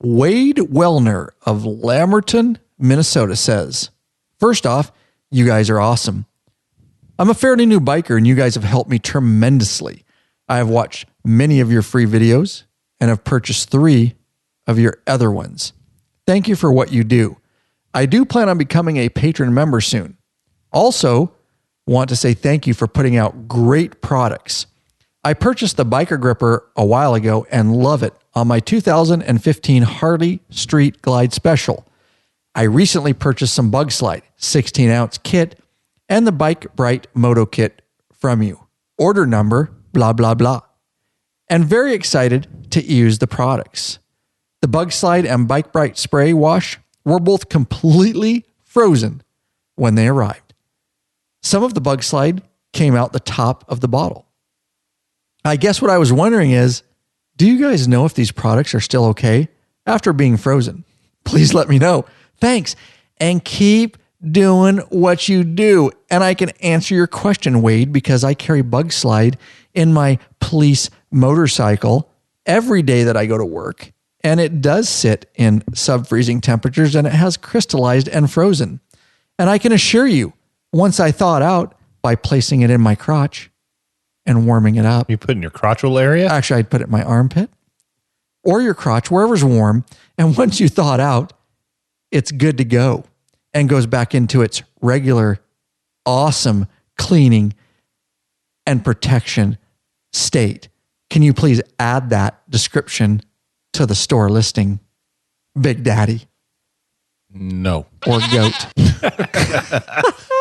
Wade Wellner of Lamberton, Minnesota says, first off, you guys are awesome. I'm a fairly new biker and you guys have helped me tremendously. I have watched many of your free videos and have purchased 3 of your other ones. Thank you for what you do. I do plan on becoming a patron member soon. Also, want to say thank you for putting out great products. I purchased the biker gripper a while ago and love it on my 2015 Harley Street Glide Special. I recently purchased some Bug Slide 16-ounce kit and the Bike Bright Moto kit from you. Order number, blah, blah, blah. And very excited to use the products. The Bug Slide and Bike Bright spray wash were both completely frozen when they arrived. Some of the Bug Slide came out the top of the bottle. I guess what I was wondering is, do you guys know if these products are still okay after being frozen? Please let me know. Thanks. And keep doing what you do. And I can answer your question, Wade, because I carry Bug Slide in my police motorcycle every day that I go to work. And it does sit in sub-freezing temperatures and it has crystallized and frozen. And I can assure you, once I thaw it out by placing it in my crotch and warming it up. You put it in your crotchal area? Actually, I'd put it in my armpit or your crotch, wherever's warm. And once you thaw it out, it's good to go and goes back into its regular, awesome cleaning and protection state. Can you please add that description to the store listing, Big Daddy? No. Or goat?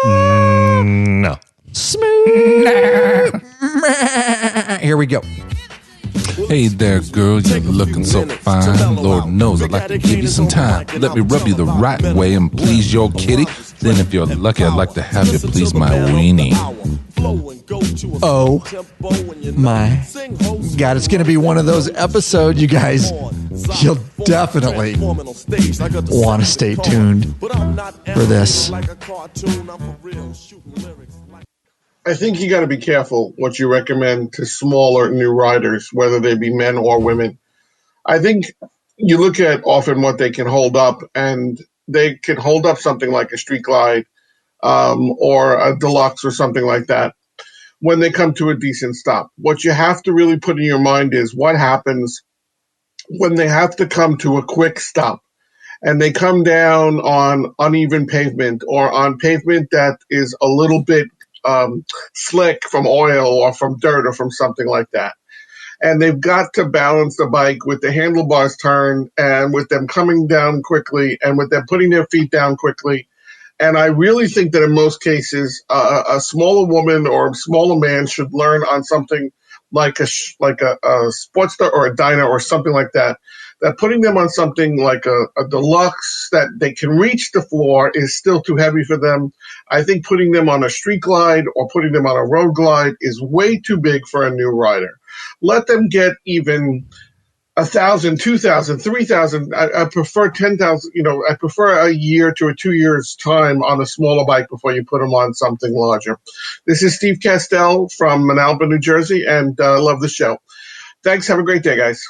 No. Smooth. Here we go. Hey there, girl, you're looking so fine. Lord knows I'd like to give you some time. Let me rub you the right way and please your kitty. Then if you're lucky, I'd like to have you please my weenie. Oh my God, it's going to be one of those episodes, you guys. You'll definitely want to stay tuned for this. I think you got to be careful what you recommend to smaller new riders, whether they be men or women. I think you look at often what they can hold up, and they can hold up something like a Street Glide or a Deluxe or something like that when they come to a decent stop. What you have to really put in your mind is what happens when they have to come to a quick stop and they come down on uneven pavement or on pavement that is a little bit slick from oil or from dirt or from something like that. And they've got to balance the bike with the handlebars turned and with them coming down quickly and with them putting their feet down quickly. And I really think that in most cases, a smaller woman or a smaller man should learn on something like a Sportster or a Dyna or something like that, that putting them on something like a Deluxe that they can reach the floor is still too heavy for them. I think putting them on a Street Glide or putting them on a Road Glide is way too big for a new rider. Let them get even 1,000, 2,000, 3,000. I prefer 10,000. I prefer a year to 2 years time on a smaller bike before you put them on something larger. This is Steve Castell from Manalba, New Jersey, and I love the show. Thanks. Have a great day, guys.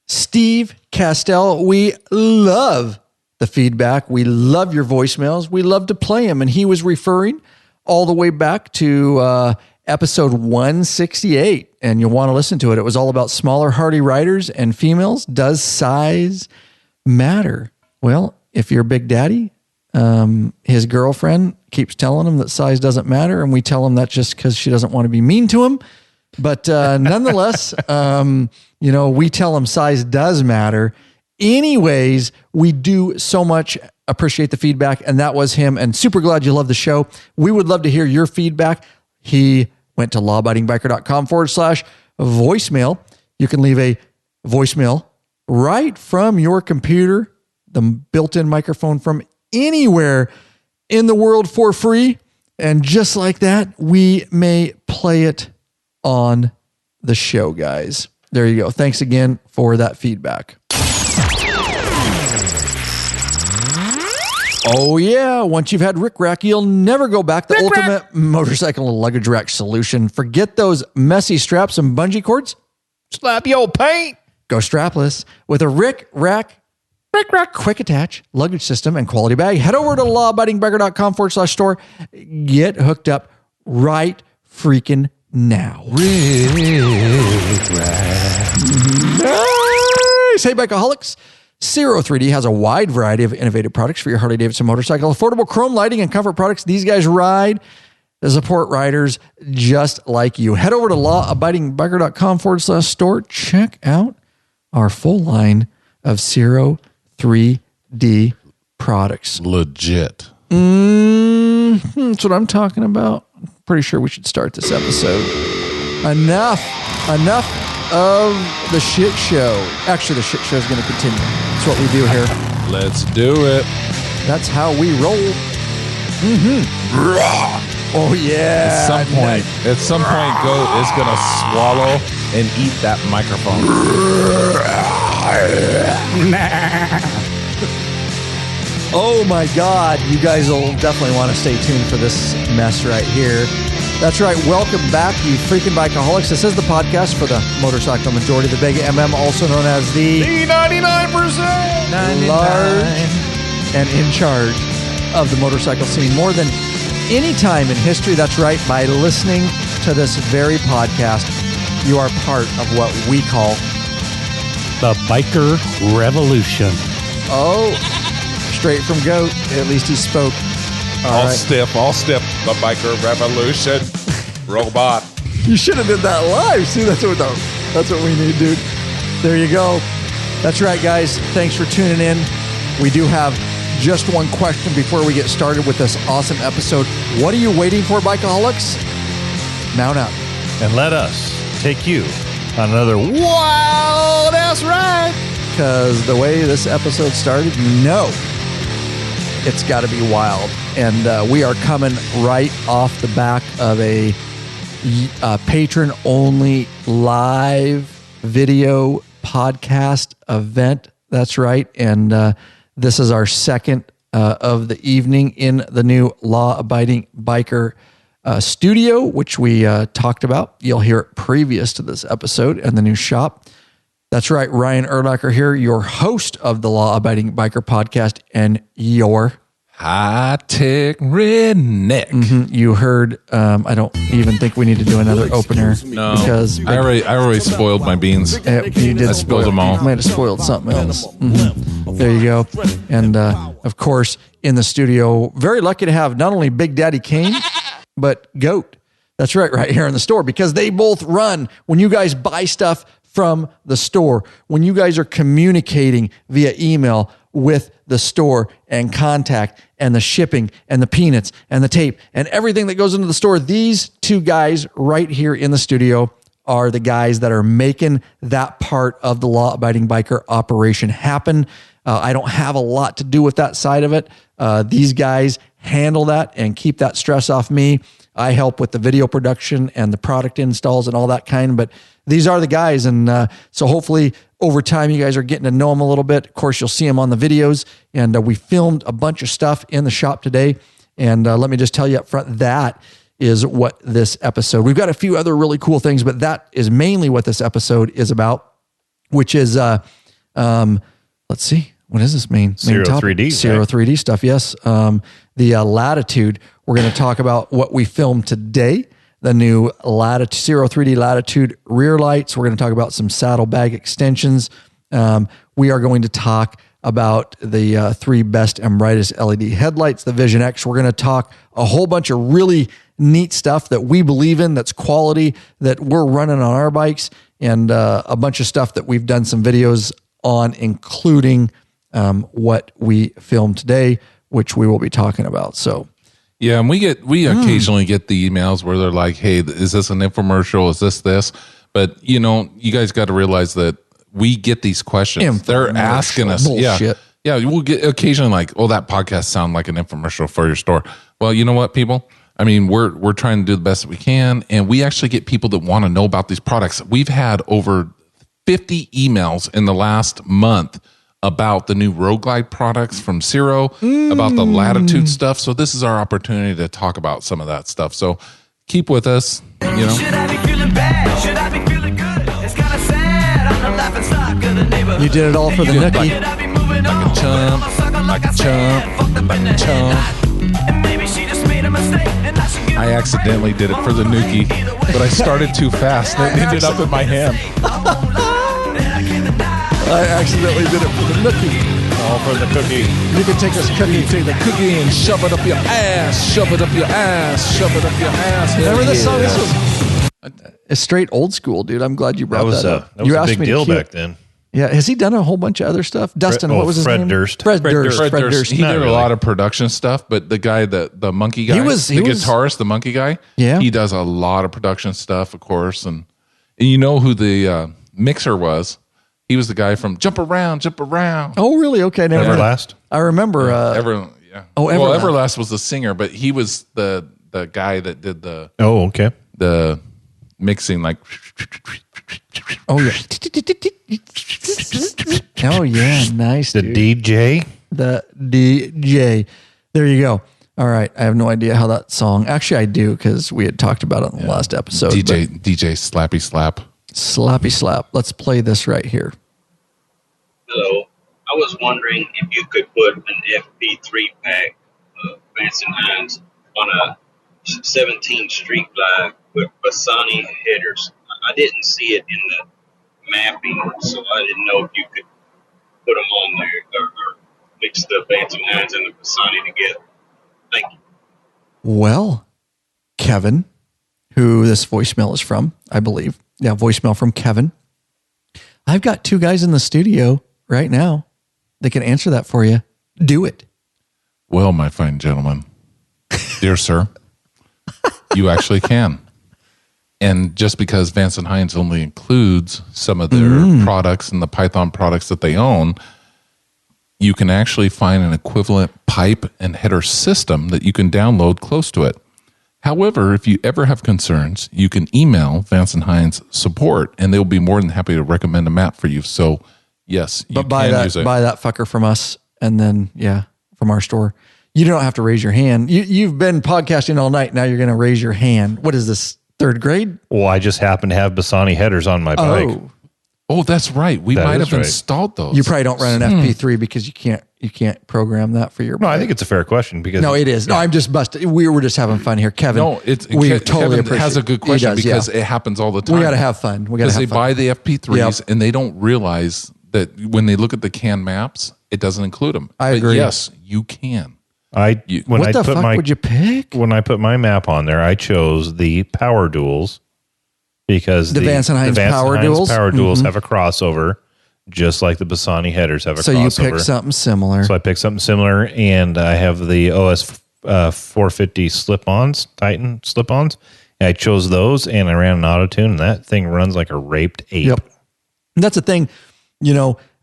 Steve Castell, we love the feedback. We love your voicemails. We love to play them. And he was referring all the way back to episode 168, and you'll want to listen to it. It was all about smaller Harley riders and females. Does size matter? Well, if you're Big Daddy, his girlfriend keeps telling him that size doesn't matter, and we tell him that's just because she doesn't want to be mean to him. But nonetheless, we tell him size does matter. Anyways, we do so much appreciate the feedback, and that was him, and super glad you love the show. We would love to hear your feedback. He went to lawabidingbiker.com/voicemail. You can leave a voicemail right from your computer, the built-in microphone from anywhere in the world for free. And just like that, we may play it on the show, guys. There you go. Thanks again for that feedback. Oh, yeah. Once you've had Rick Rack, you'll never go back. The ultimate motorcycle luggage rack solution. Forget those messy straps and bungee cords. Slap your paint. Go strapless with a Rick Rack quick attach, luggage system, and quality bag. Head over to lawabidingbiker.com/store. Get hooked up right freaking now. Nice. Hey, Bikeaholics. CIRO 3D has a wide variety of innovative products for your Harley-Davidson motorcycle. Affordable chrome lighting and comfort products. These guys ride to support riders just like you. Head over to lawabidingbiker.com/store. Check out our full line of CIRO 3D products. Legit. That's what I'm talking about. Pretty sure we should start this episode. Enough of the shit show. Actually, the shit show is going to continue. That's what we do here. Let's do it. That's how we roll. Oh yeah. At some point, Goat is going to swallow and eat that microphone. Oh my God. You guys will definitely want to stay tuned for this mess right here. That's right. Welcome back, you freaking bikeaholics. This is the podcast for the motorcycle majority, the Big MM, also known as the 99%. large and in charge of the motorcycle scene more than any time in history. That's right. By listening to this very podcast, you are part of what we call the Biker Revolution. Oh, straight from Goat. At least he spoke. All stiff. The Biker Revolution. Robot. You should have did that live. See, that's what we need, dude. There you go. That's right, guys. Thanks for tuning in. We do have just one question before we get started with this awesome episode. What are you waiting for, bikeaholics? Mount up. And let us take you on another wild-ass ride. Because the way this episode started, you know it's got to be wild. And we are coming right off the back of a patron-only live video podcast event. That's right. And this is our second of the evening in the new Law-Abiding Biker studio, which we talked about. You'll hear it previous to this episode and the new shop. That's right. Ryan Erlacher here, your host of the Law-Abiding Biker podcast and your high-tech redneck. You heard, I don't even think we need to do another opener. No, because I already spoiled my beans. You did. I spilled them all. Might have spoiled something else. There you go. And of course, in the studio, very lucky to have not only Big Daddy Kane, but Goat. That's right here in the store, because they both run when you guys buy stuff from the store, when you guys are communicating via email with the store and contact and the shipping and the peanuts and the tape and everything that goes into the store. These two guys right here in the studio are the guys that are making that part of the Law-Abiding Biker operation happen. I don't have a lot to do with that side of it. These guys handle that and keep that stress off me. I help with the video production and the product installs and all that kind, but these are the guys. And so hopefully over time, you guys are getting to know them a little bit. Of course, you'll see them on the videos. And we filmed a bunch of stuff in the shop today. And let me just tell you up front, that is what this episode, we've got a few other really cool things, but that is mainly what this episode is about, which is, let's see, what is this main CIRO topic? 3D. CIRO right? 3D stuff, yes. The Latitude. We're going to talk about what we filmed today, the new Latitude, CIRO 3D Latitude rear lights. We're going to talk about some saddlebag extensions. We are going to talk about the three best and brightest LED headlights, the Vision X. We're going to talk a whole bunch of really neat stuff that we believe in, that's quality, that we're running on our bikes, and a bunch of stuff that we've done some videos on, including what we filmed today, which we will be talking about. So, yeah, and we occasionally get the emails where they're like, "Hey, is this an infomercial? Is this?" But you know, you guys got to realize that we get these questions. They're asking us, bullshit. yeah. We'll get occasionally like, "Oh, that podcast sound like an infomercial for your store." Well, you know what, people? I mean, we're trying to do the best that we can, and we actually get people that want to know about these products. We've had over 50 emails in the last month about the new Road Glide products from CIRO, about the Latitude stuff. So this is our opportunity to talk about some of that stuff. So keep with us, you know. Should I be feeling bad? Should I be feeling good? It's kind of sad. I'm the laughing stock of the neighborhood. You did it all for the nookie. Should I be moving on? chump, like a chump, like a chump. And maybe she just made a mistake, and now she give I accidentally did it for the Nuki, but I started too fast and it ended up in my hand. I accidentally did it for the nookie. All for the cookie. You can take this cookie. Take the cookie and shove it up your ass, shove it up your ass, shove it up your ass. Remember this song? Yeah. This was a straight old school, dude. I'm glad you brought That was up. that was You a asked big me to deal cue back it. then. Yeah, has he done a whole bunch of other stuff? Dustin, what was his Fred name? Durst. Fred Durst. Fred Durst. He Not did a really. lot of production stuff, but the guy, the monkey guy, He was- the guitarist, the monkey guy, Yeah. he does a lot of production stuff, of course. And you know who the mixer was? He was the guy from Jump Around, Jump Around. Oh, really? Okay, never mind. Everlast. I remember. Everlast, yeah. oh, Well, Everlast. Everlast was the singer, but he was the guy that did Oh, okay. the mixing, like. Oh yeah. Oh yeah, nice. The dude. DJ. The DJ. There you go. All right. I have no idea how that song. Actually, I do because we had talked about it in the last episode. DJ Slappy Slap. but Slappy Slap. Let's play this right here. Hello. I was wondering if you could put an FP3 pack of Vance and Hines on a 17 Street Glide with Bassani headers. I didn't see it in the mapping, so I didn't know if you could put them on there or mix the Vance and Hines and the Bassani together. Thank you. Well, Kevin, who this voicemail is from, I believe. Yeah, voicemail from Kevin. I've got two guys in the studio right now that can answer that for you. Do it. Well, my fine gentleman, dear sir, you actually can. And just because Vance and Hines only includes some of their products and the Python products that they own, you can actually find an equivalent pipe and header system that you can download close to it. However, if you ever have concerns, you can email Vance and Hines support, and they'll be more than happy to recommend a map for you. So, yes, you But buy can use that, it. buy that fucker from us, and then from our store. You don't have to raise your hand. You've been podcasting all night. Now you're going to raise your hand. What is this? Third grade? Well, I just happen to have Bassani headers on my bike. Oh, that's right. We That might is have right. installed those. You probably don't run an FP3 because you can't program that for your. No, I think it's a fair question because No, it is. No, I'm just busted. We were just having fun here, Kevin. No, it's we Kevin totally appreciate. has a good He question does, because yeah. it happens all the time. We got to have fun. We got to Because have they fun. buy the FP3s Yep. and they don't realize that when they look at the canned maps, it doesn't include them. I But agree. yes, you can. when What I the put fuck my would you pick? when I put my map on there, I chose the Power Duels because The Vance and Hines Power Duels? Power Duels have a crossover, just like the Bassani headers have a So crossover. you pick something similar. So I picked something similar, and I have the OS 450 slip-ons, Titan slip-ons. And I chose those, and I ran an auto tune, and that thing runs like a raped ape. Yep. And that's the thing,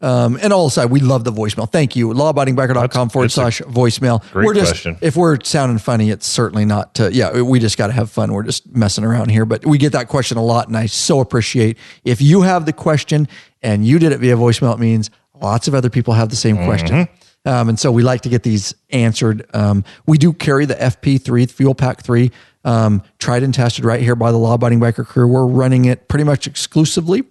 and all aside, we love the voicemail. Thank you. lawabidingbiker.com/voicemail. great We're just, question. if we're sounding funny, it's certainly not we just got to have fun. We're just messing around here, but we get that question a lot. And I so appreciate if you have the question and you did it via voicemail, it means lots of other people have the same question. And so we like to get these answered. We do carry the FP3 Fuel Pack 3, tried and tested right here by the Law Abiding Biker crew. We're running it pretty much exclusively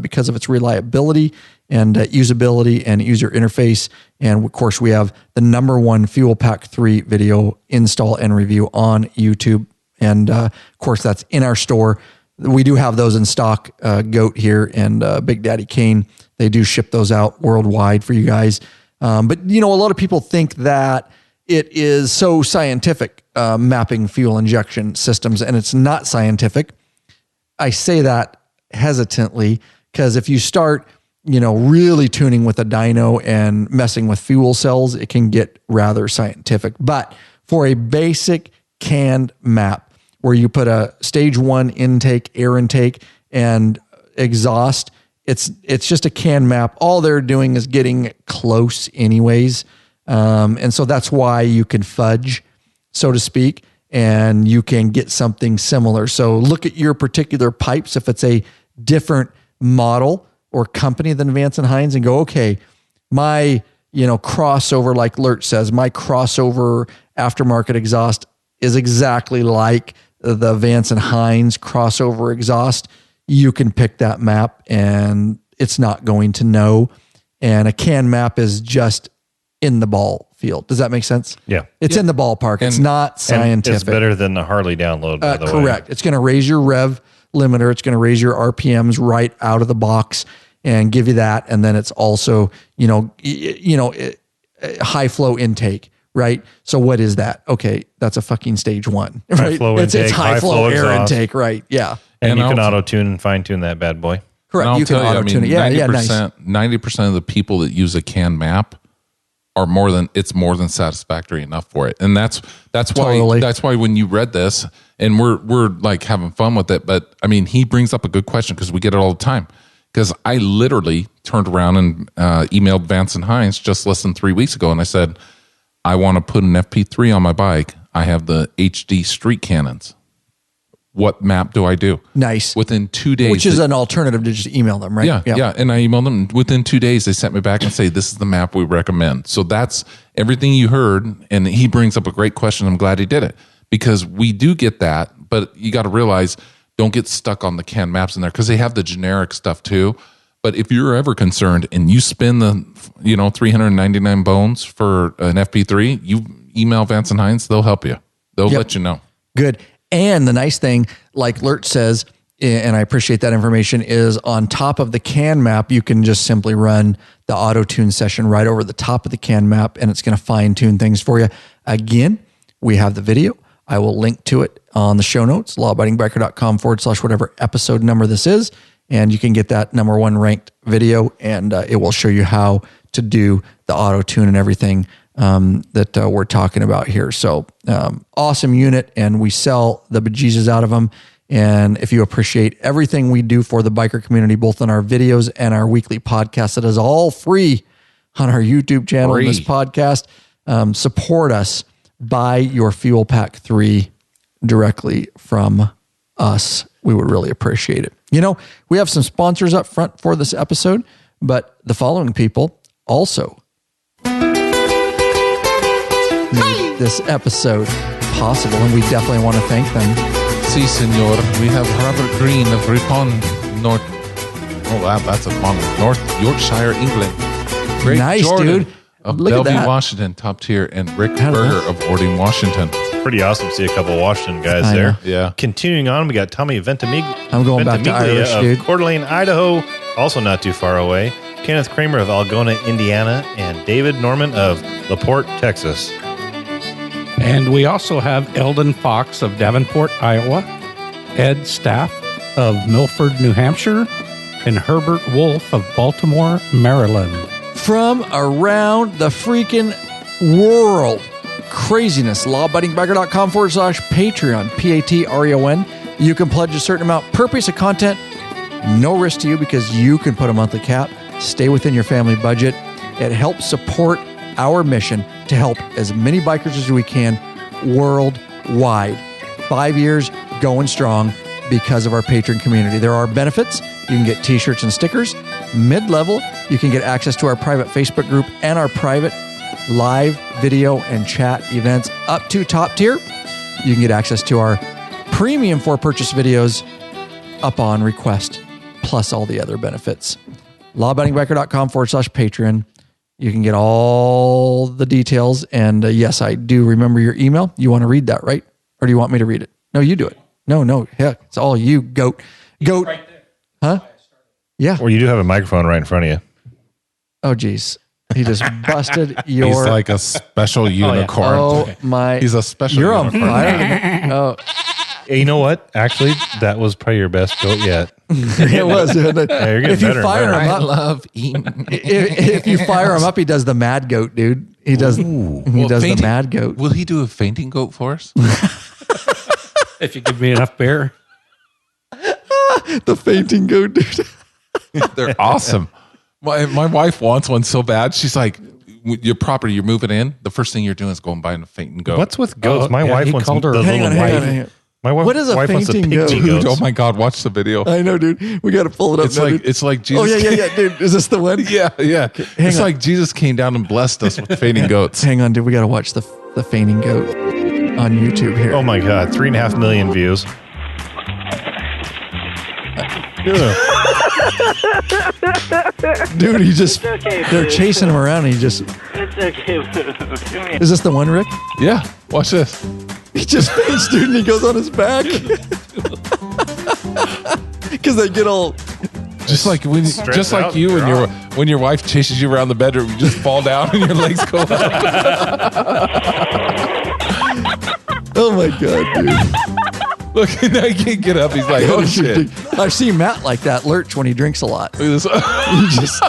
because of its reliability and usability and user interface. And of course, we have the #1 Fuel Pack 3 video install and review on YouTube. And of course, that's in our store. We do have those in stock, Goat here and Big Daddy Kane. They do ship those out worldwide for you guys. But, a lot of people think that it is so scientific, mapping fuel injection systems, and it's not scientific. I say that hesitantly because if you start, really tuning with a dyno and messing with fuel cells, it can get rather scientific. But for a basic canned map where you put a stage 1 intake, air intake, and exhaust, it's just a canned map. All they're doing is getting close anyways. And so that's why you can fudge, so to speak, and you can get something similar. So look at your particular pipes. If it's a different model or company than Vance and Hines and go, okay, my, crossover, like Lurt says, my crossover aftermarket exhaust is exactly like the Vance and Hines crossover exhaust. You can pick that map and it's not going to know. And a can map is just in the ball field. Does that make sense? Yeah. It's in the ballpark. It's not And scientific. it's better than the Harley download, by the way. Correct. It's going to raise your rev limiter. It's going to raise your RPMs right out of the box and give you that. And then it's also, high flow intake, right? So what is that? Okay, that's a fucking stage 1, right? High flow it's intake, high flow air exhaust. intake, right? Yeah. And you can I'll- auto-tune and fine-tune that bad boy. Correct. And I'll You can tell auto tune it. Yeah, 90%, nice. 90% of the people that use a can map are more than satisfactory enough for it. And that's Totally. why when you read this and we're like having fun with it, but I mean, he brings up a good question because we get it all the time. Because I literally turned around and emailed Vance and Hines just less than 3 weeks ago. And I said, I want to put an FP3 on my bike. I have the HD street cannons. What map do I do? Nice. Within 2 days. Which is an alternative to just email them, right? Yeah. And I emailed them. Within 2 days, they sent me back and say, this is the map we recommend. So that's everything you heard. And he brings up a great question. I'm glad he did it because we do get that. But you got to realize, don't get stuck on the canned maps in there because they have the generic stuff too. But if you're ever concerned and you spin the 399 bones for an FP3, you email Vance and Hines. They'll help you. They'll let you know. Good. And the nice thing, like Lert says, and I appreciate that information, is on top of the can map, you can just simply run the auto tune session right over the top of the can map, and it's going to fine tune things for you. Again, we have the video. I will link to it on the show notes, lawabidingbiker.com/whatever episode number this is. And you can get that number 1 ranked video, and it will show you how to do the auto tune and everything that we're talking about here. So awesome unit, and we sell the bejesus out of them. And if you appreciate everything we do for the biker community, both in our videos and our weekly podcast, that is all free on our YouTube channel and this podcast, support us. Buy your Fuel Pack 3 directly from us. We would really appreciate it. We have some sponsors up front for this episode, but the following people also made this episode possible, and we definitely want to thank them. Si, senor. We have Robert Green of Ripon, North. Oh, wow, that's a fun North Yorkshire, England. Greg Nice, Jordan dude. of Look at Bellevue, that. Washington, top tier, and Rick How did Berger that- of Ording, Washington. Pretty awesome to see a couple of Washington guys I there. know. Yeah. Continuing on, we got Tommy Ventimiglia. I'm going back to Irish, of dude. Coeur d'Alene, Idaho, also not too far away. Kenneth Kramer of Algona, Indiana, and David Norman of LaPorte, Texas. And we also have Eldon Fox of Davenport, Iowa, Ed Staff of Milford, New Hampshire, and Herbert Wolf of Baltimore, Maryland. From around the freaking world. Craziness. lawabidingbiker.com/Patreon, Patreon. You can pledge a certain amount per piece of content. No risk to you because you can put a monthly cap. Stay within your family budget. It helps support our mission to help as many bikers as we can worldwide. 5 years going strong because of our patron community. There are benefits. You can get t-shirts and stickers. Mid-level, you can get access to our private Facebook group and our private live video and chat events. Up to top tier, you can get access to our premium for purchase videos up on request, plus all the other benefits. lawabidingbiker.com/Patreon. You can get all the details. And yes, I do remember your email. You want to read that, right? Or do you want me to read it? No, you do it. No. Heck, it's all you, goat. Goat. Right there. Huh? Yeah. Or you do have a microphone right in front of you. Oh, geez. He just busted your... He's like a special unicorn. Oh, my... He's a special You're on unicorn. fire. Oh, Hey, you know what? Actually, that was probably your best goat yet. it was. Yeah, you're getting If you better and fire better. him I up, love eating. if you fire him up, he does the mad goat, dude. He does. He Well, does the fainting- mad goat. Will he do a fainting goat for us? If you give me enough beer. The fainting goat, dude. They're awesome. My wife wants one so bad. She's like, your property, you're moving in. The first thing you're doing is going buying a fainting goat. What's with goats? Oh, My yeah, wife he wants called her- the Hang little on, white. hang on. My wife, What is a wife wants the fainting pygmy goat? goats. Oh my God! Watch the video. I know, dude. We got to pull it up. It's now, like dude. it's like Jesus. Oh yeah, dude. Is this the one? yeah. It's on. like Jesus came down and blessed us with fainting goats. Hang on, dude. We got to watch the fainting goat on YouTube here. Oh my God, 3.5 million views. Dude, he just they're chasing him around and he just Okay. Is this the one, Rick? Yeah, watch this. He just faints, dude, and he goes on his back. Because they get all... Just like when, just like out, you you're when your wife chases you around the bedroom, you just fall down and your legs go up. Oh my God, dude. Look, now he can't get up. He's like, oh shit. I've seen Matt like that lurch when he drinks a lot. Look at this. He just...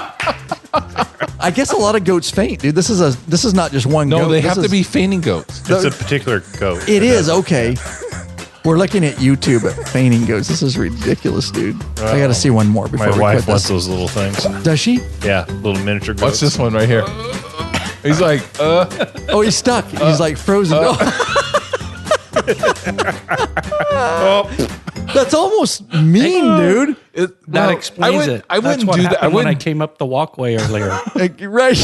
I guess a lot of goats faint, dude. This is not just one goat. No, they This have to is- be fainting goats. It's a particular goat. It is, okay. We're looking at YouTube at fainting goats. This is ridiculous, dude. I got to see one more before My we wife quit wants this. those little things. Does she? Yeah, little miniature goats. Watch this one right here. He's like, Oh, he's stuck. He's like frozen. That's almost mean, dude. That explains it. I wouldn't That's what do that. happened I when I wouldn't. came up the walkway earlier. Like, right.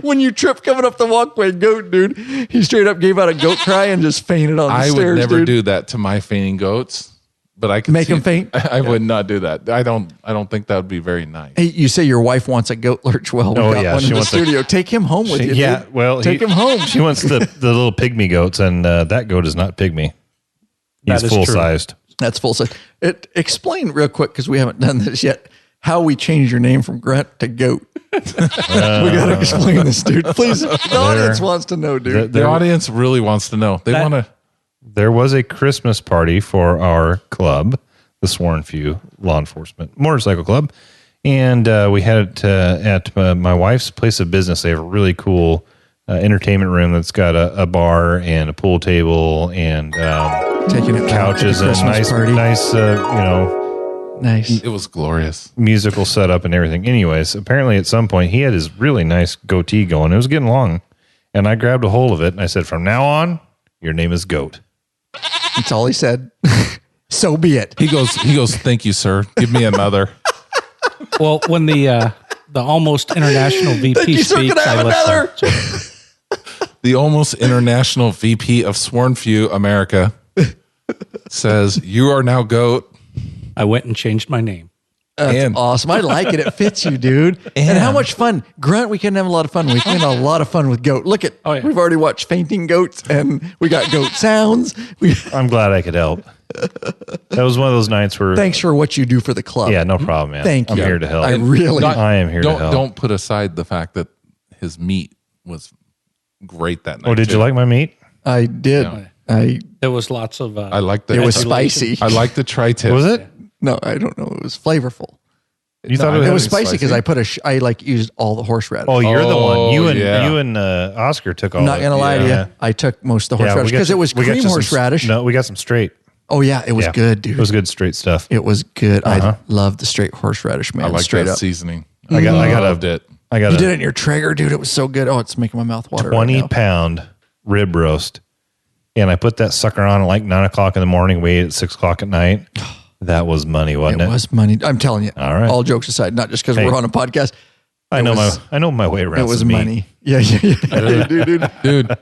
When you trip coming up the walkway, goat, dude, he straight up gave out a goat cry and just fainted on the I stairs, would never dude. do that to my fainting goats. But I could Make see- them faint? I would not do that. I don't think that would be very nice. Hey, you say your wife wants a goat lurch. Well, we Oh, got yeah, one she in the wants a- studio. Take him home with you, Yeah, dude. well, Take him home. She wants the little pygmy goats, and that goat is not pygmy. He's That is full true. sized. That's full size. Explain real quick, because we haven't done this yet, how we changed your name from Grunt to Goat. We got to explain this, dude. Please, the audience wants to know, dude. The audience really wants to know. They want to. There was a Christmas party for our club, the Sworn Few Law Enforcement Motorcycle Club, and we had it at my wife's place of business. They have a really cool entertainment room that's got a bar and a pool table and Taking it couches and Christmas party. nice, Nice. It was glorious. musical setup and everything. Anyways, apparently at some point he had his really nice goatee going. It was getting long, and I grabbed a hold of it and I said, "From now on, your name is Goat." That's all he said. So be it. He goes. Thank you, sir. Give me another. Well, when the almost international VP Thank you, sir. speaks, Can I have I listen. another? The almost international VP of Sworn Few America says, "You are now Goat." I went and changed my name. That's And- awesome. I like it. It fits you, dude. And how much fun. Grunt, we can have a lot of fun. We can have a lot of fun with Goat. Look at, Oh, yeah. we've already watched fainting goats and we got goat sounds. I'm glad I could help. That was one of those nights where, Thanks for what you do for the club. yeah, no problem, man. Thank I'm you. here to help. I really, I am here to help. Don't put aside the fact that his meat was great that night. Oh, did you too. like my meat? I did. Yeah. There was lots of. I like the. It was Speculation. spicy. I like the tri-tip. Was it? No, I don't know. It was flavorful. You thought I it It was? was Spicy. spicy because I put I like used all the horseradish. Oh, you're the one. You and yeah. Oscar took all. I'm not of it. gonna lie to Yeah. you. I took most of the Yeah, horseradish because it was we got cream you some- horseradish. No, we got some straight. Oh yeah, it was Yeah. good, dude. It was good straight stuff. It was good. I love the straight horseradish, man. I like straight that up. seasoning. I loved it. I got You a did it in your Traeger, dude. It was so good. Oh, it's making my mouth water. 20 right pound rib roast, and I put that sucker on at like 9 o'clock in the morning. We ate at 6 o'clock at night. That was money, wasn't now. it? It was money. I'm telling you. All right. All jokes aside, not just because Hey. we're on a podcast. I It know was- my way around. It was some meat. money. Yeah. dude. Dude,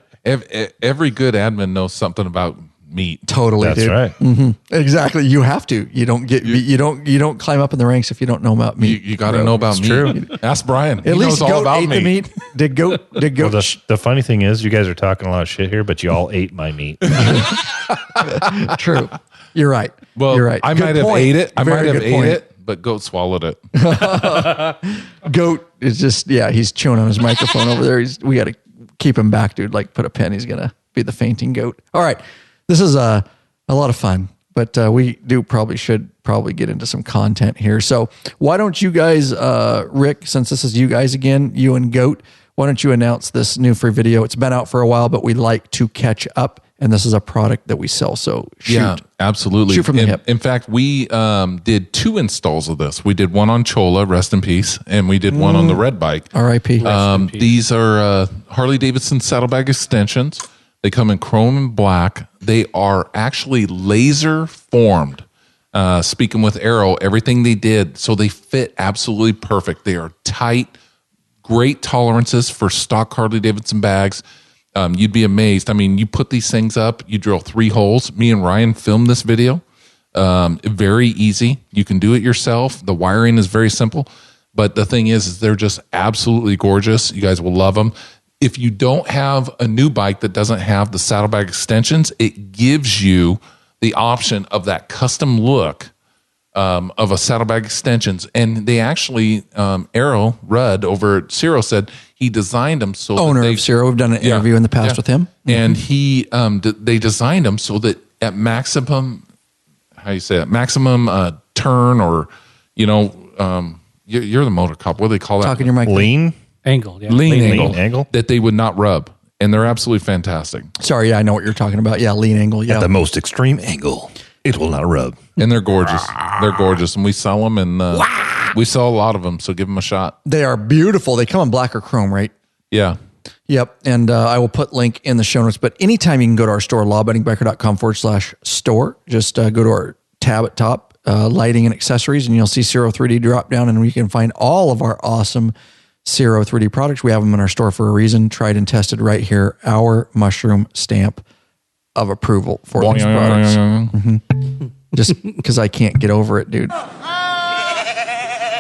every good admin knows something about meat. Totally, That's dude. right. Exactly. You have to. You don't get. You don't climb up in the ranks if you don't know about meat. You got to know about meat. true. Ask Brian. At He least knows all goat about ate the meat. Did goat? Well, the funny thing is, you guys are talking a lot of shit here, but you all ate my meat. True. You're right. Well, You're right. I Good might have point. ate it. I Very might have good ate point. it, but goat swallowed it. Goat is just he's chewing on his microphone over there. We got to keep him back, dude. Like put a pin. He's gonna be the fainting goat. All right, this is a lot of fun, but we should get into some content here. So why don't you guys, Rick, since this is you guys again, you and Goat, why don't you announce this new free video? It's been out for a while, but we like to catch up, and this is a product that we sell. So shoot. Yeah, absolutely. Shoot from the hip. In fact, we did 2 installs of this. We did one on Chola, rest in peace, and we did one on the red bike. R.I.P. These are Harley-Davidson saddlebag extensions. They come in chrome and black. They are actually laser formed. Speaking with Arrow, everything they did, so they fit absolutely perfect. They are tight, great tolerances for stock Harley-Davidson bags. You'd be amazed. I mean, you put these things up, you drill 3 holes. Me and Ryan filmed this video. Very easy. You can do it yourself. The wiring is very simple. But the thing is they're just absolutely gorgeous. You guys will love them. If you don't have a new bike that doesn't have the saddlebag extensions, it gives you the option of that custom look of a saddlebag extensions. And they actually, Arrow Rudd over at CIRO said he designed them so owner of CIRO. We've done an interview in the past with him. And he, they designed them so that at maximum, how you say it, maximum turn or, you're the motor cop. What do they call that? Talking your mic. Lean Angle. Yeah. Lean Lean angle. that they would not rub. And they're absolutely fantastic. Sorry, I know what you're talking about. Yeah, lean angle. Yeah. At the most extreme angle, it will not rub. And they're gorgeous. They're gorgeous. And we sell them and we sell a lot of them. So give them a shot. They are beautiful. They come in black or chrome, right? Yeah. Yep. And I will put link in the show notes. But anytime you can go to our store, lawbendingbiker.com/store. Just go to our tab at top, lighting and accessories, and you'll see CIRO 3D drop down. And we can find all of our awesome CIRO 3D products. We have them in our store for a reason. Tried and tested right here. Our mushroom stamp of approval for these products. Just because I can't get over it, dude.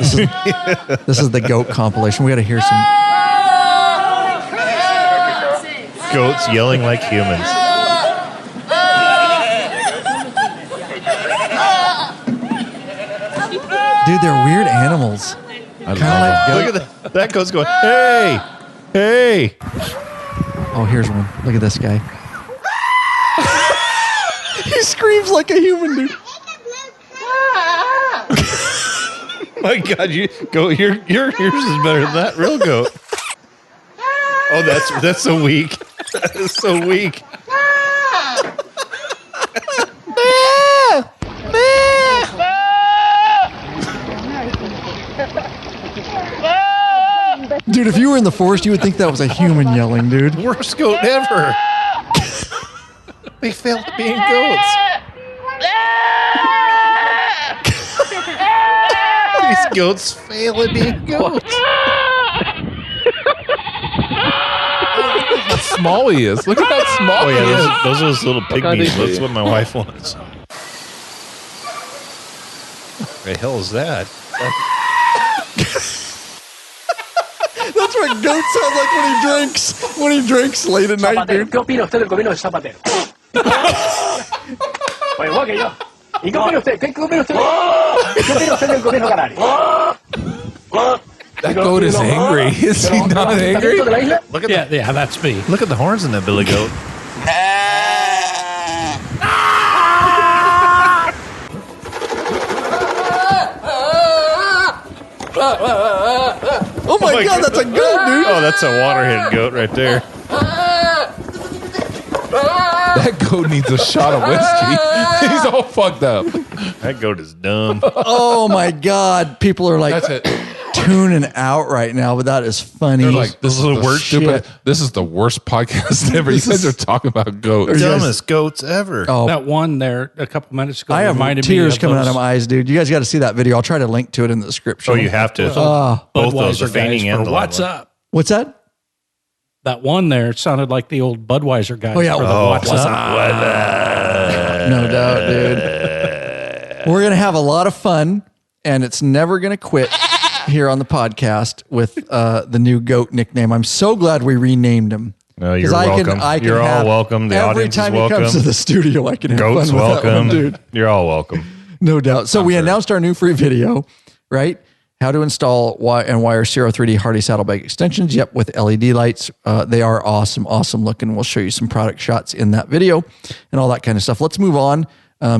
This is the goat compilation. We got to hear some Goats yelling like humans. dude. They're weird animals. Look Look at that goat's going, hey, hey. Oh, here's one. Look at this guy. He screams like a human, dude. My God, yours is better than that real goat. Oh, that's so weak. That is so weak. Dude, if you were in the forest, you would think that was a human yelling, dude. Worst goat ever. They failed at being goats. These goats fail at being goats. how small he is. Look at how small he is. Those are those little pygmies. That's what my wife wants. What the hell is that? That's what goat sounds like when he drinks late at night, dude. ¿Qué opina usted del gobierno de Zapatero? Pues igual que yo. ¿Y qué opina usted? ¿Qué opina usted? ¿Qué opina usted del gobierno canario? That goat is angry. Is he not angry? Look at yeah, that's me. Look at the horns in that billy goat. Oh my God, that's a goat, dude. Oh, that's a waterhead goat right there. That goat needs a shot of whiskey. He's all fucked up. That goat is dumb. Oh my God, people are like That's it. tuning out right now, but that is funny. They're like, this is the worst shit. This is the worst podcast ever. You guys are talking about goats. Dumbest goats ever. Oh, That one there a couple minutes ago I have reminded tears me of coming out those of my eyes, dude. You guys got to see that video. I'll try to link to it in the description. Oh, you have to. Both those, the Budweiser guys feigning and for the What's level. Up? What's that? That one there sounded like the old Budweiser guys. Oh, yeah. for the Oh, What's Up? No doubt, dude. We're going to have a lot of fun, and it's never going to quit here on the podcast with the new goat nickname. I'm so glad we renamed him. No, you're 'Cause welcome. You're all have- welcome. The every audience time is welcome. he comes to the studio, I can have Goats fun with welcome. that one, dude. You're all welcome. No doubt. So we announced our new free video, right? How to install and wire CIRO 3D Harley saddlebag extensions. Yep, with LED lights. They are awesome looking. We'll show you some product shots in that video and all that kind of stuff. Let's move on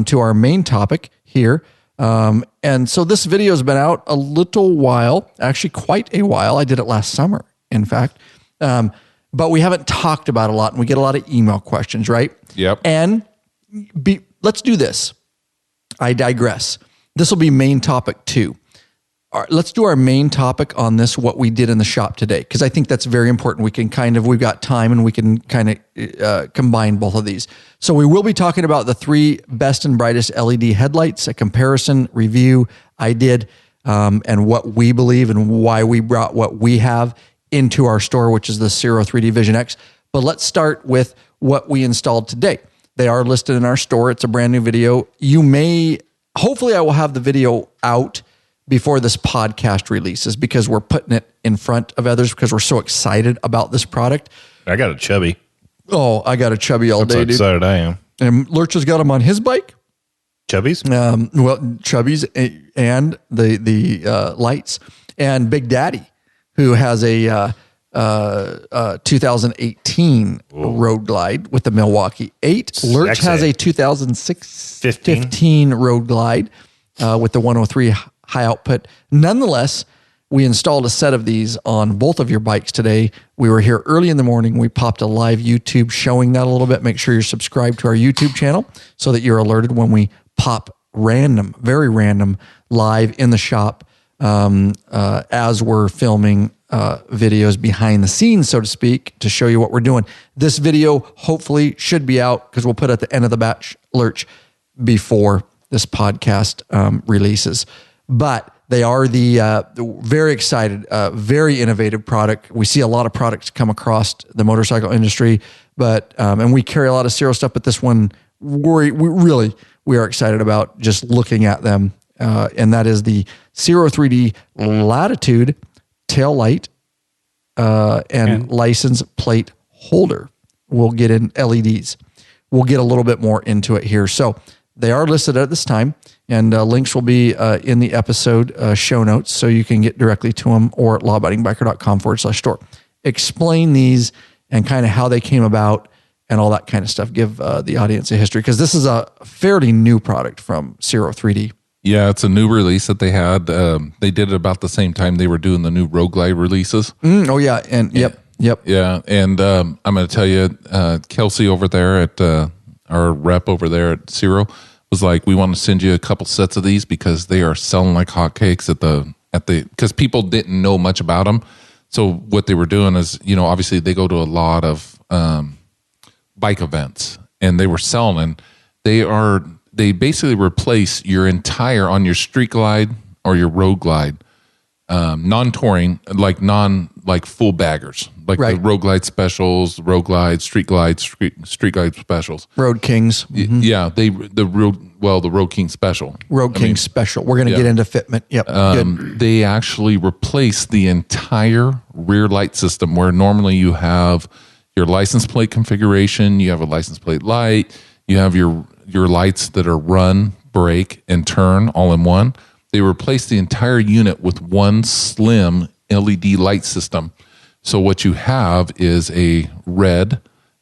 to our main topic here. And so this video has been out a little while, actually quite a while. I did it last summer, in fact. But we haven't talked about it a lot, and we get a lot of email questions, right? Yep. And let's do this. I digress. This will be main topic 2. Let's do our main topic on this, what we did in the shop today, because I think that's very important. We can we've got time and we can kind of combine both of these. So we will be talking about the 3 best and brightest LED headlights, a comparison review I did, and what we believe and why we brought what we have into our store, which is the CIRO 3D Vision X. But let's start with what we installed today. They are listed in our store. It's a brand new video. Hopefully I will have the video out before this podcast releases because we're putting it in front of others because we're so excited about this product. I got a chubby. Oh, I got a chubby all That's day, how dude. excited I am. And Lurch has got him on his bike. Chubbies? Chubbies and the lights. And Big Daddy, who has a 2018 Road Glide with the Milwaukee 8. Lurch has a 2015 Road Glide with the 103 high output. Nonetheless, we installed a set of these on both of your bikes today. We were here early in the morning. We popped a live YouTube showing that a little bit. Make sure you're subscribed to our YouTube channel so that you're alerted when we pop very random live in the shop as we're filming videos behind the scenes, so to speak, to show you what we're doing. This video hopefully should be out because we'll put it at the end of the batch, Lurch, before this podcast releases. But they are the very excited, very innovative product. We see a lot of products come across the motorcycle industry, but and we carry a lot of CIRO stuff. But this one, we are excited about just looking at them, and that is the CIRO 3D Latitude tail light and license plate holder. We'll get in LEDs. We'll get a little bit more into it here. So they are listed at this time, and links will be in the episode show notes, so you can get directly to them or at lawabidingbiker.com/store. Explain these and kind of how they came about and all that kind of stuff. Give the audience a history, because this is a fairly new product from CIRO 3D. Yeah, it's a new release that they had. They did it about the same time they were doing the new Road Glide releases. Oh, yeah. And yep. Yeah, and I'm going to tell you, Kelsey over there at our rep over there at CIRO was like, we want to send you a couple sets of these because they are selling like hotcakes at the because people didn't know much about them. So what they were doing is, obviously they go to a lot of bike events, and they were selling. And they basically replace your entire on your street glide or your road glide, non-touring, like full baggers, like the road glide specials, road glide, street glide specials, Road Kings. Mm-hmm. Yeah, the Road King special, King special. We're going to get into fitment. Yep. Good. They actually replace the entire rear light system, where normally you have your license plate configuration, you have a license plate light, you have your lights that are run, brake, and turn all in one. They replace the entire unit with one slim LED light system. So what you have is a red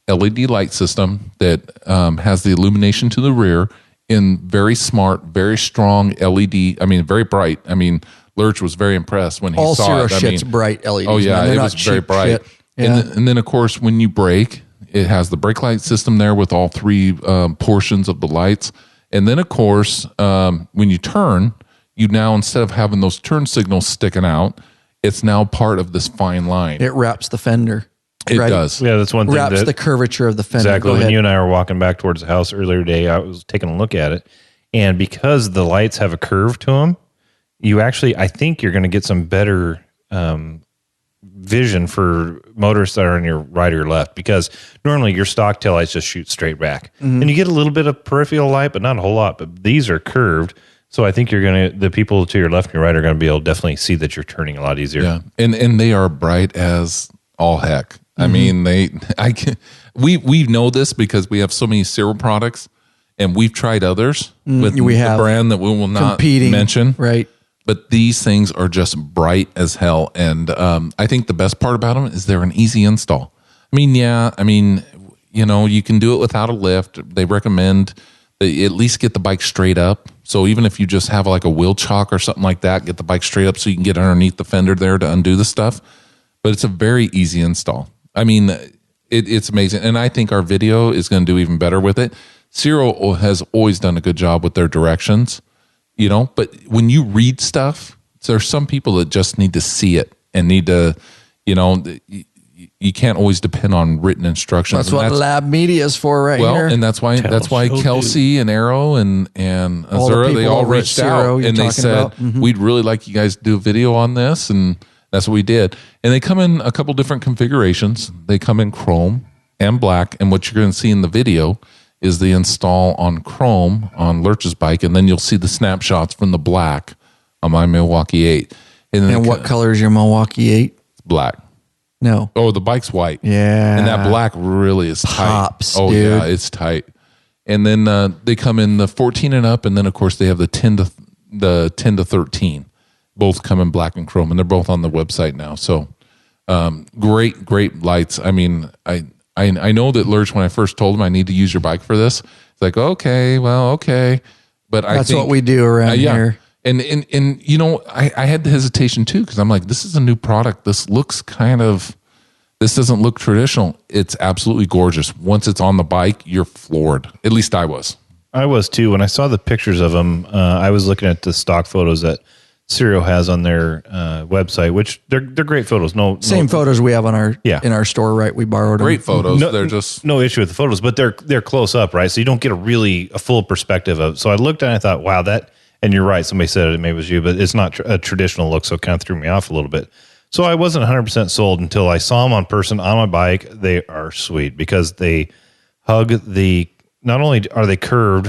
LED light system that has the illumination to the rear in very smart, very strong LED. I mean, very bright. I mean, Lurch was very impressed when he all saw CIRO it. shit's bright LEDs. Oh yeah, it was very bright. Yeah. And then of course, when you brake, it has the brake light system there with all three portions of the lights. And then of course, when you turn, you now, instead of having those turn signals sticking out, it's now part of this fine line. It wraps the fender. It does. Yeah, that's one thing. Wraps the curvature of the fender. Exactly. Go When ahead. you and I were walking back towards the house earlier today, I was taking a look at it. And because the lights have a curve to them, I think you're going to get some better vision for motorists that are on your right or left, because normally your stock taillights just shoot straight back. Mm-hmm. And you get a little bit of peripheral light, but not a whole lot. But these are curved. So I think the people to your left and your right are going to be able to definitely see that you're turning a lot easier. Yeah. And they are bright as all heck. Mm-hmm. I mean, we know this because we have so many CIRO products, and we've tried others with the brand that we will not mention. Right. But these things are just bright as hell. And I think the best part about them is they're an easy install. I mean, you can do it without a lift. They recommend that you at least get the bike straight up. So even if you just have like a wheel chock or something like that, get the bike straight up so you can get underneath the fender there to undo the stuff. But it's a very easy install. I mean, it's amazing. And I think our video is going to do even better with it. CIRO has always done a good job with their directions. But when you read stuff, there's some people that just need to see it and need to, you can't always depend on written instructions. That's what lab media is for here. Well, and that's why Kelsey and Arrow and Azura, they all reached out and they said, we'd really like you guys to do a video on this. And that's what we did. And they come in a couple different configurations. They come in chrome and black. And what you're going to see in the video is the install on chrome on Lurch's bike, and then you'll see the snapshots from the black on my Milwaukee 8. And what color is your Milwaukee 8? Black. No. Oh, the bike's white. Yeah. And that black really is tight. Pops, oh, dude. yeah, it's tight. And then they come in the 14 and up, and then, of course, they have the 10 to 13. Both come in black and chrome, and they're both on the website now. So great lights. I mean, I know that Lurch, when I first told him I need to use your bike for this, it's like, okay. But that's what we do around here. And you know, I had the hesitation too, because I'm like, this is a new product. This doesn't look traditional. It's absolutely gorgeous. Once it's on the bike, you're floored. At least I was. I was too. When I saw the pictures of them, I was looking at the stock photos that CIRO has on their website, which they're great photos. Same photos we have on our in our store, right? We borrowed them. Great photos. They're just no issue with the photos, but they're close up, right? So you don't get a full perspective of. So I looked and I thought, wow, that. And you're right. Somebody said it. Maybe it was you, but it's not a traditional look, so it kind of threw me off a little bit. So I wasn't 100% sold until I saw them on person on my bike. They are sweet because they hug the. Not only are they curved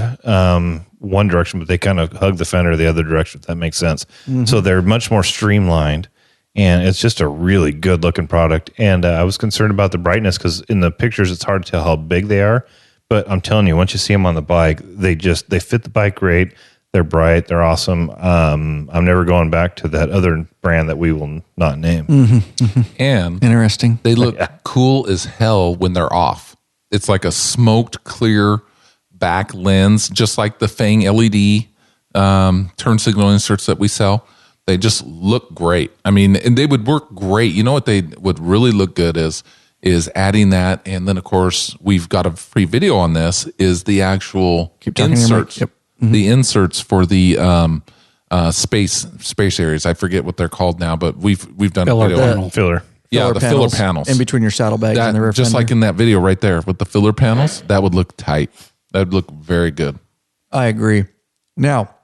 one direction, but they kind of hug the fender the other direction, if that makes sense. Mm-hmm. So they're much more streamlined, and it's just a really good looking product. And I was concerned about the brightness because in the pictures, it's hard to tell how big they are. But I'm telling you, once you see them on the bike, they fit the bike great. They're bright. They're awesome. I'm never going back to that other brand that we will not name. Mm-hmm. Mm-hmm. And interesting. They look cool as hell when they're off. It's like a smoked clear back lens, just like the Fang LED turn signal inserts that we sell. They just look great. I mean, and they would work great. You know what they would really look good is adding that. And then, of course, we've got a free video on this, is the actual inserts. Yep. Mm-hmm. The inserts for the space areas. I forget what they're called now, but we've done a video. Filler. Yeah, the filler panels in between your saddlebags and the rear just fender. like in that video right there with the filler panels. That would look tight. That would look very good. I agree. Now,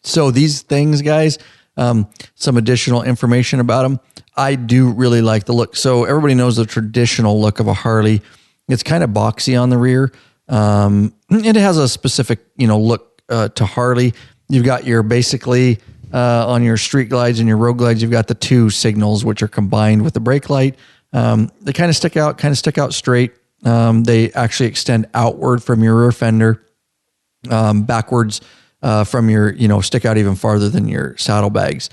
so these things, guys, some additional information about them. I do really like the look. So everybody knows the traditional look of a Harley. It's kind of boxy on the rear. It has a specific, look to Harley. You've got your basically on your street glides and your road glides, you've got the two signals which are combined with the brake light. They kind of stick out straight. They actually extend outward from your rear fender, backwards from your, stick out even farther than your saddlebags.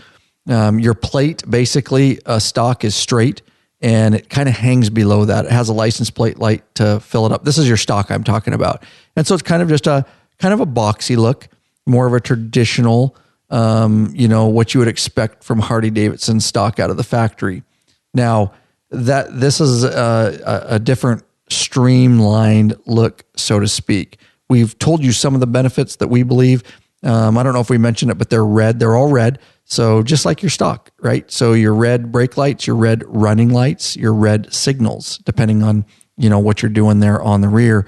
Your plate, basically, stock is straight. And it kind of hangs below that. It has a license plate light to fill it up. This is your stock I'm talking about. And so it's kind of just a boxy look, more of a traditional, what you would expect from Harley-Davidson stock out of the factory. Now, this is a different streamlined look, so to speak. We've told you some of the benefits that we believe. I don't know if we mentioned it, but they're red. They're all red. So just like your stock, right? So your red brake lights, your red running lights, your red signals, depending on, what you're doing there on the rear.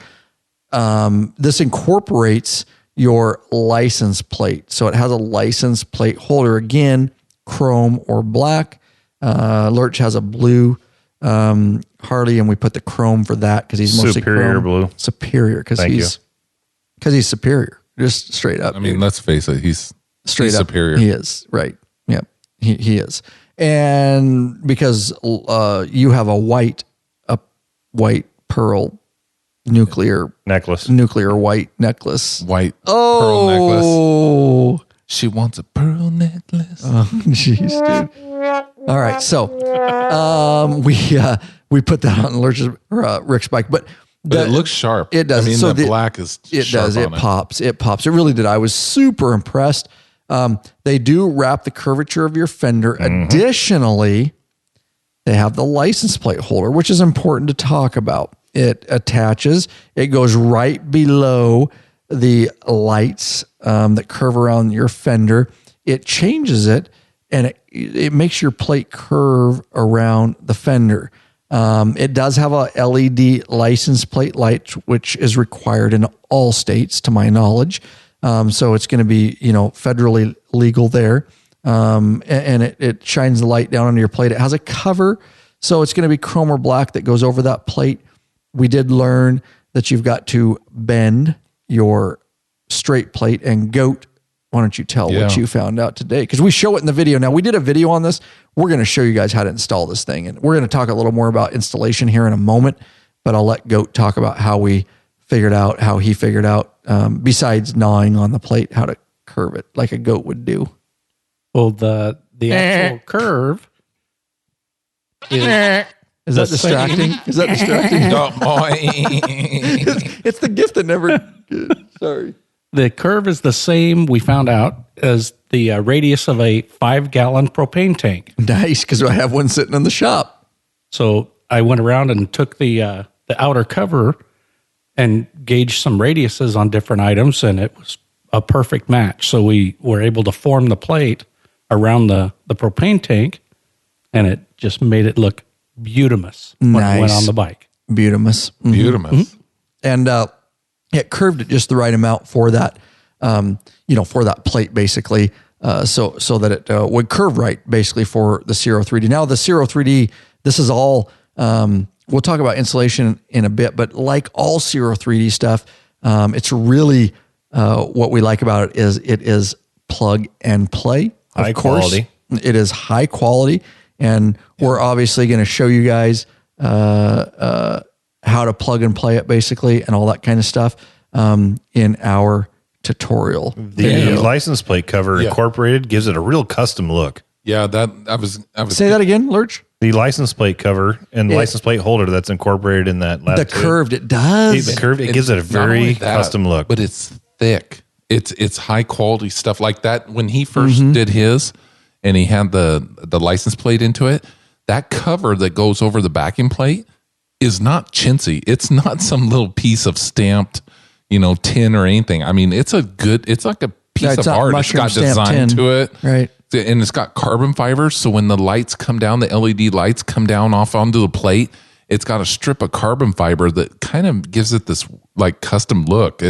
This incorporates your license plate. So it has a license plate holder, again, chrome or black. Lurch has a blue Harley, and we put the chrome for that because he's mostly superior chrome. Blue. Superior because he's superior, just straight up. I mean, let's face it, he's up superior. He is, right. Yep. He is. And because you have a white pearl nuclear white necklace. White pearl necklace. She wants a pearl necklace. Oh, jeez, dude. All right. So we put that on Rick's bike, but it looks sharp. It does. I mean, so the black is it sharp does. on It pops. It pops. It really did. I was super impressed. They do wrap the curvature of your fender. Mm-hmm. Additionally, they have the license plate holder, which is important to talk about. It attaches. It goes right below the lights that curve around your fender. It changes it, and it makes your plate curve around the fender. It does have a LED license plate light, which is required in all states, to my knowledge. So it's going to be, federally legal there. And it shines the light down on your plate. It has a cover, so it's going to be chrome or black that goes over that plate. We did learn that you've got to bend your straight plate and goat don't you tell what you found out today? Because we show it in the video. Now, we did a video on this. We're going to show you guys how to install this thing. And we're going to talk a little more about installation here in a moment. But I'll let Goat talk about how we figured out, how he figured out, besides gnawing on the plate, how to curve it like a goat would do. Well, the actual curve is that distracting? Is that distracting? It's the gift that never. Sorry. The curve is the same, we found out, as the radius of a 5-gallon propane tank. Nice, because I have one sitting in the shop. So I went around and took the outer cover and gauged some radiuses on different items, and it was a perfect match. So we were able to form the plate around the propane tank, and it just made it look beautimous when it went on the bike. Beautimous. Mm-hmm. Beautimous. Mm-hmm. And it curved it just the right amount for that, for that plate, basically, so that it would curve right, basically, for the CIRO 3D. Now, the CIRO 3D, this is all, we'll talk about insulation in a bit, but like all CIRO 3D stuff, it's really, what we like about it is plug and play. High quality. It is high quality, and we're obviously going to show you guys how to plug and play it, basically, and all that kind of stuff in our tutorial. The license plate cover incorporated gives it a real custom look. Yeah, that I was Say that again, Lurch. The license plate cover and the license plate holder that's incorporated in that Latitude. The curved, it does. The curved, it gives it a very custom look. But it's thick. It's high quality stuff like that. When he first did his, and he had the license plate into it, that cover that goes over the backing plate is not chintzy. It's not some little piece of stamped, tin or anything. I mean, it's like a piece of art. It's got design to it. Right. And it's got carbon fibers. So when the lights come down, the LED lights come down off onto the plate, it's got a strip of carbon fiber that kind of gives it this like custom look.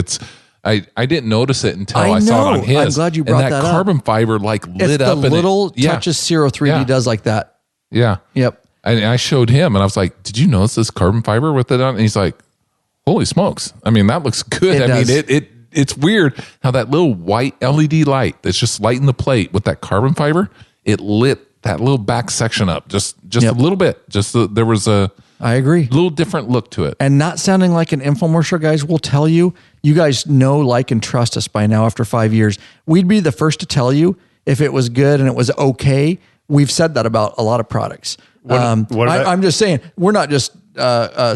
I didn't notice it until I saw it on his. I'm glad you brought and that that carbon up. fiber like lit It's up. the little and touches CIRO 3D does like that. Yeah. Yep. And I showed him and I was like, did you notice this carbon fiber with it on? And he's like, holy smokes. I mean, that looks good. It's weird how that little white LED light that's just lighting the plate with that carbon fiber, it lit that little back section up just a little bit. There was I agree. little different look to it. And not sounding like an infomercial, guys, we'll tell you. You guys know, like, and trust us by now after 5 years. We'd be the first to tell you if it was good and it was okay. We've said that about a lot of products. I'm just saying, we're not just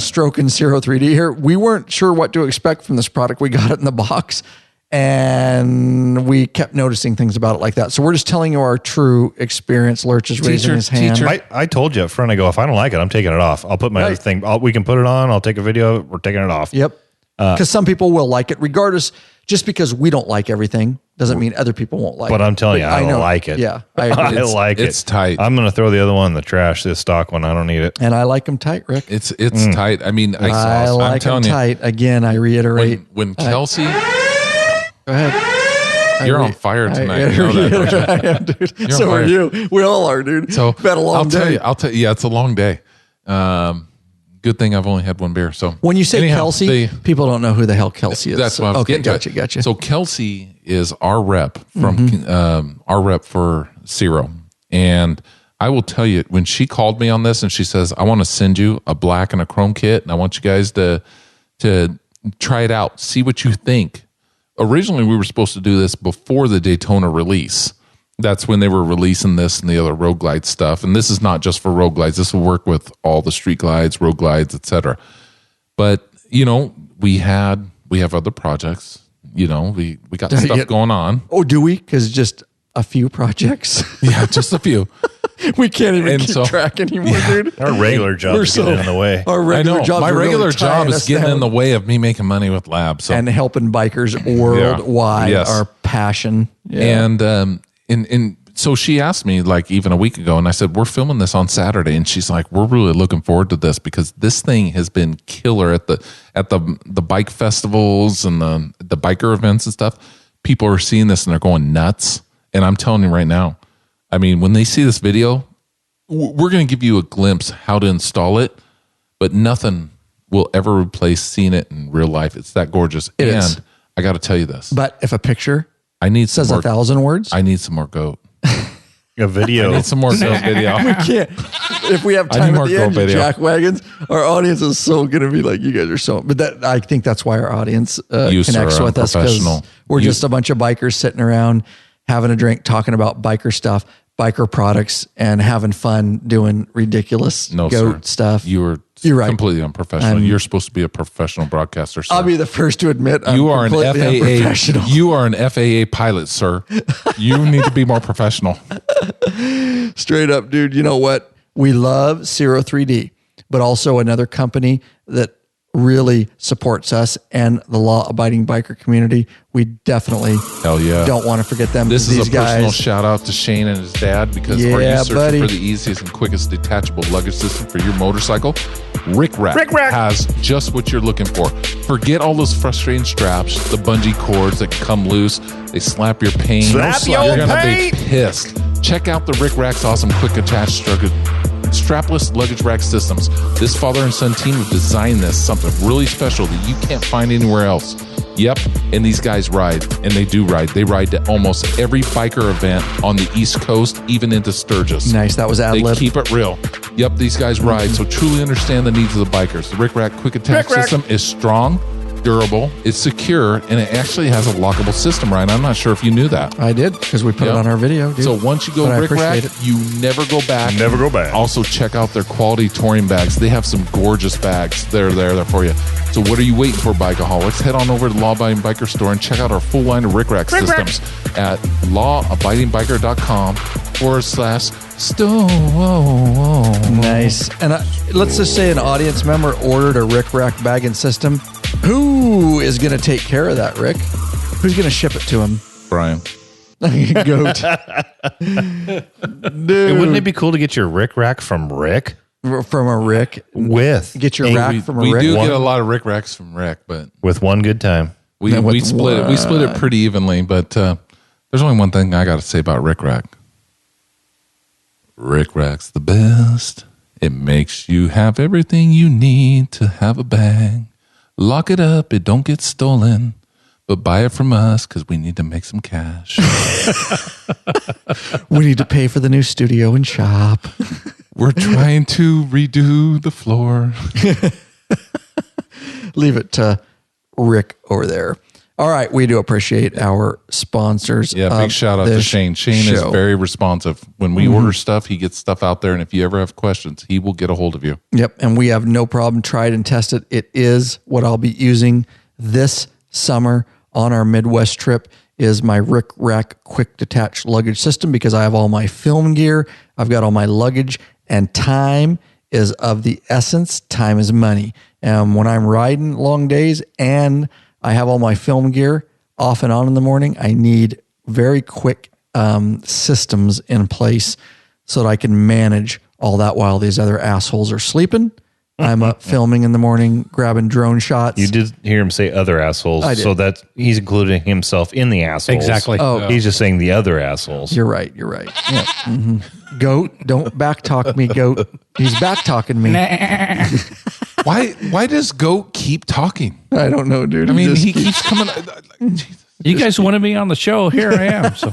stroking CIRO 3D here. We weren't sure what to expect from this product. We got it in the box, and we kept noticing things about it like that. So we're just telling you our true experience. Lurch is raising his hand. I told you up front, I go, if I don't like it, I'm taking it off. I'll put my other thing. We can put it on. I'll take a video. We're taking it off. Yep. Because some people will like it regardless. Just because we don't like everything doesn't mean other people won't like it. But I'm telling you, I don't like it. Yeah, I agree. I like it. It's tight. I'm going to throw the other one in the trash, this stock one. I don't need it. And I like them tight, Rick. It's tight. I mean, I like them tight. Again, I reiterate. When Kelsey... Go ahead. You're on fire tonight. You know that, don't you? I am, dude. So are you. We all are, dude. So been a long day. I'll tell you. Yeah, it's a long day. Good thing I've only had one beer. So when you say Kelsey, people don't know who the hell Kelsey is. That's what I was getting to. Gotcha. So Kelsey is our rep from our rep for CIRO, and I will tell you, when she called me on this and she says, "I want to send you a black and a chrome kit, and I want you guys to try it out, see what you think." Originally, we were supposed to do this before the Daytona release. That's when they were releasing this and the other Road Glide stuff. And this is not just for Road Glides. This will work with all the Street Glides, Road Glides, etc. But, we have other projects. We got stuff going on. Oh, do we? Because just a few projects. Yeah, just a few. We can't even keep track anymore, dude. Our regular job is getting in the way. Our regular job. My regular job is getting in the way of me making money with Lab. So. And helping bikers worldwide. Yes. Our passion. Yeah. And so she asked me like even a week ago, and I said, we're filming this on Saturday. And she's like, we're really looking forward to this because this thing has been killer at the bike festivals and the biker events and stuff. People are seeing this and they're going nuts. And I'm telling you right now, I mean, when they see this video, we're going to give you a glimpse how to install it, but nothing will ever replace seeing it in real life. It's that gorgeous. It is. I got to tell you this. But if a picture I need some says more, 1,000 words. I need some more goat. A video. I need some more goat video. We can't. If we have I time need at more the goat end, you video. jack wagons, our audience is so going to be like, you guys are so. But that I think that's why our audience You, sir, connects are with us, because unprofessional. we're You- just a bunch of bikers sitting around having a drink, talking about biker stuff, biker products, and having fun doing ridiculous No, goat sir. stuff. You're right. completely unprofessional. You're supposed to be a professional broadcaster, sir. I'll be the first to admit You I'm are an completely unprofessional. FAA. You are an FAA pilot, sir. You need to be more professional. Straight up, dude. You know what? We love CIRO 3D, but also another company that really supports us and the law-abiding biker community. We definitely Hell yeah. don't want to forget them. This These is a personal guys, shout out to Shane and his dad, because are Yeah, you searching buddy. for the easiest and quickest detachable luggage system for your motorcycle? Rick Rack has just what you're looking for. Forget all those frustrating straps, the bungee cords that come loose. They slap your pain. Slap your You're gonna pain. be pissed. Check out the Rick Rack's awesome quick attach strapless luggage rack systems. This father and son team have designed this something really special that you can't find anywhere else. Yep, and these guys ride, and they do ride. They ride to almost every biker event on the East Coast, even into Sturgis. Nice. That was ad They lib. keep it real. Yep, these guys ride, so truly understand the needs of the bikers. The Rick Rack quick attach system is strong, durable, it's secure, and it actually has a lockable system, Ryan. I'm not sure if you knew that. I did, because we put it Yep. on our video, dude. So once you go But I Rick Rack, appreciate it. you never go back. Never go back. Also, check out their quality touring bags. They have some gorgeous bags. They're there for you. So what are you waiting for, Bikeaholics? Head on over to the Law Abiding Biker store and check out our full line of Rick Rack systems at lawabidingbiker.com/store. Nice. And let's just say an audience member ordered a Rick Rack bag and system. Who is going to take care of that, Rick? Who's going to ship it to him? Brian. Goat. Dude. Wouldn't it be cool to get your Rick Rack from Rick? From a Rick. With Get your rack from a We Rick. do get a lot of Rick Racks from Rick, but with one good time. we Then with split it. We split it pretty evenly. But there's only one thing I got to say about Rick Rack. Rick Rack's the best. It makes you have everything you need to have a bag. Lock it up. It don't get stolen. But buy it from us because we need to make some cash. We need to pay for the new studio and shop. We're trying to redo the floor. Leave it to Rick over there. All right. We do appreciate our sponsors. Yeah, big shout out to this Shane. Shane show. is very responsive. When we order stuff, he gets stuff out there. And if you ever have questions, he will get a hold of you. Yep. And we have no problem. Tried and tested. It is what I'll be using this summer on our Midwest trip is my Rick Rack quick detach luggage system, because I have all my film gear. I've got all my luggage, and time is of the essence. Time is money. And when I'm riding long days and I have all my film gear off and on in the morning, I need very quick systems in place so that I can manage all that while these other assholes are sleeping. I'm up filming in the morning, grabbing drone shots. You did hear him say other assholes, I did. so that he's including himself in the assholes. Exactly. Oh. He's just saying the other assholes. You're right. You're right. Yeah. Goat, don't backtalk me, Goat. He's backtalking me. Why does Goat keep talking? I don't know, dude. I mean, just he keeps coming. Jesus. You guys wanted me on the show. Here I am. So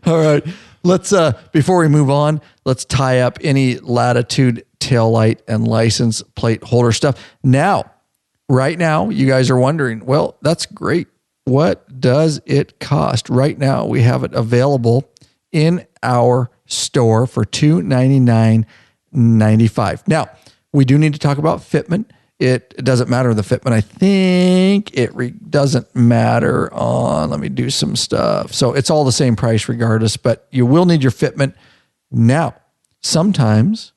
All right. Let's before we move on, let's tie up any Latitude taillight and license plate holder stuff. Now, right now, you guys are wondering, well, that's great. What does it cost? Right now, we have it available in our store for $299.95. Now, we do need to talk about fitment. It doesn't matter the fitment. I think it doesn't matter on, let me do some stuff. So it's all the same price regardless, but you will need your fitment. Now, sometimes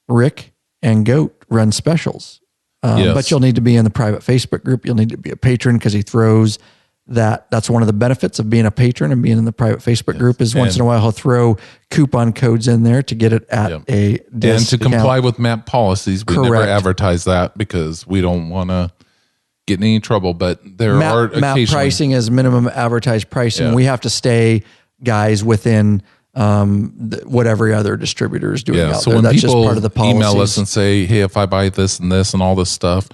Rick and Goat run specials, Yes. but you'll need to be in the private Facebook group. You'll need to be a patron because he throws that. That's one of the benefits of being a patron and being in the private Facebook group is once in a while he'll throw coupon codes in there to get it at a And discount. to comply with MAP policies, we never Correct. advertise that because we don't want to get in any trouble. But there are MAP occasionally pricing is minimum advertised pricing. Yeah. We have to stay, guys, within what every other distributor is doing out so there. when That's people just part of the policy. email us and say, hey, if I buy this and this and all this stuff,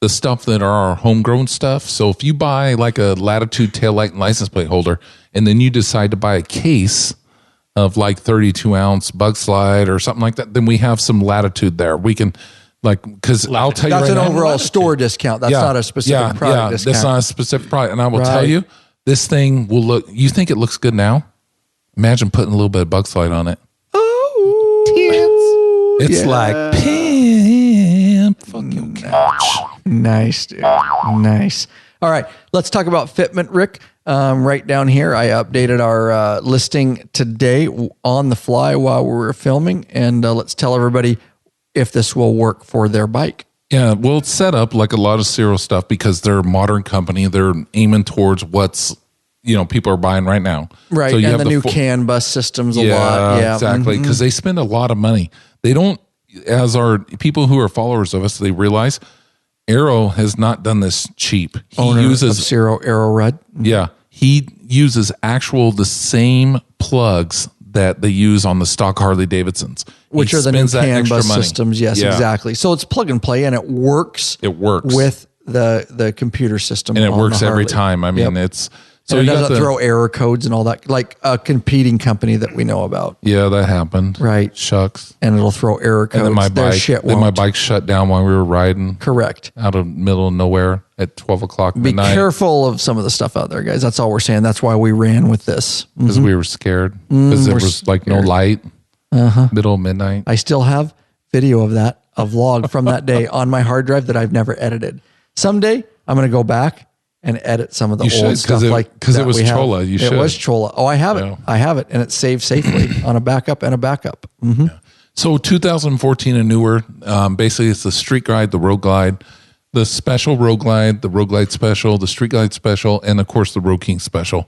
the stuff that are our homegrown stuff. So if you buy like a Latitude taillight and license plate holder, and then you decide to buy a case of like 32 ounce bug slide or something like that, then we have some Latitude there. We can because I'll tell you that's right an now, overall store discount. That's not a specific product discount. That's not a specific product. And I will Right. tell you, this thing will look, you think it looks good now? Imagine putting a little bit of bug slide on it. It's like pimp. Fuck your couch. Nice, dude. Nice. All right, let's talk about Fitment, Rick. Right down here, I updated our listing today on the fly while we were filming, and let's tell everybody if this will work for their bike. Yeah, well, it's set up like a lot of CIRO stuff because they're a modern company. They're aiming towards what's people are buying right now. Right, So you and have the new CAN bus systems a lot. Yeah, exactly, because they spend a lot of money. They don't, as our people who are followers of us, they realize Arrow has not done this cheap. He uses of CIRO Arrow Red. Yeah, he uses the same plugs that they use on the stock Harley-Davidsons. Which He are the new spends that CAN extra bus money. systems. Yes, Yeah. exactly. So it's plug and play, and it works. It works. With the computer system. And it on works the every Harley. time. I mean, Yep. it's... So it you got doesn't throw error codes and all that, like a competing company that we know about. Yeah, that happened. Right. Shucks. And it'll throw error codes. And then my won't. bike shut down while we were riding. Correct. Out of middle of nowhere at 12 o'clock Be midnight. careful of some of the stuff out there, guys. That's all we're saying. That's why we ran with this. Because we were scared. Because there we're was like no light. Middle of midnight. I still have video of that, a vlog from that day on my hard drive that I've never edited. Someday I'm going to go back and edit some of the old stuff because it was we have. Chola. You should. It was Chola. Oh, I have it. Yeah. I have it, and it's saved safely on a backup and a backup. Mm-hmm. So 2014 and newer, basically it's the Street Glide, the Road Glide, the Special Road Glide, the Road Glide Special, the Street Glide Special, and of course the Road King Special.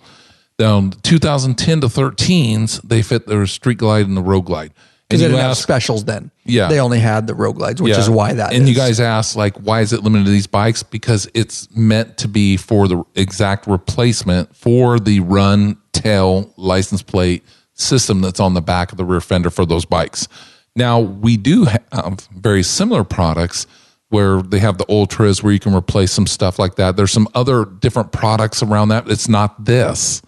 Down 2010 to 13s, they fit the Street Glide and the Road Glide. Because they didn't have specials then. Yeah. They only had the Road Glides, which is why that and is. you guys asked, like, why is it limited to these bikes? Because it's meant to be for the exact replacement for the run, tail, license plate system that's on the back of the rear fender for those bikes. Now, we do have very similar products where they have the Ultras where you can replace some stuff like that. There's some other different products around that. It's not this,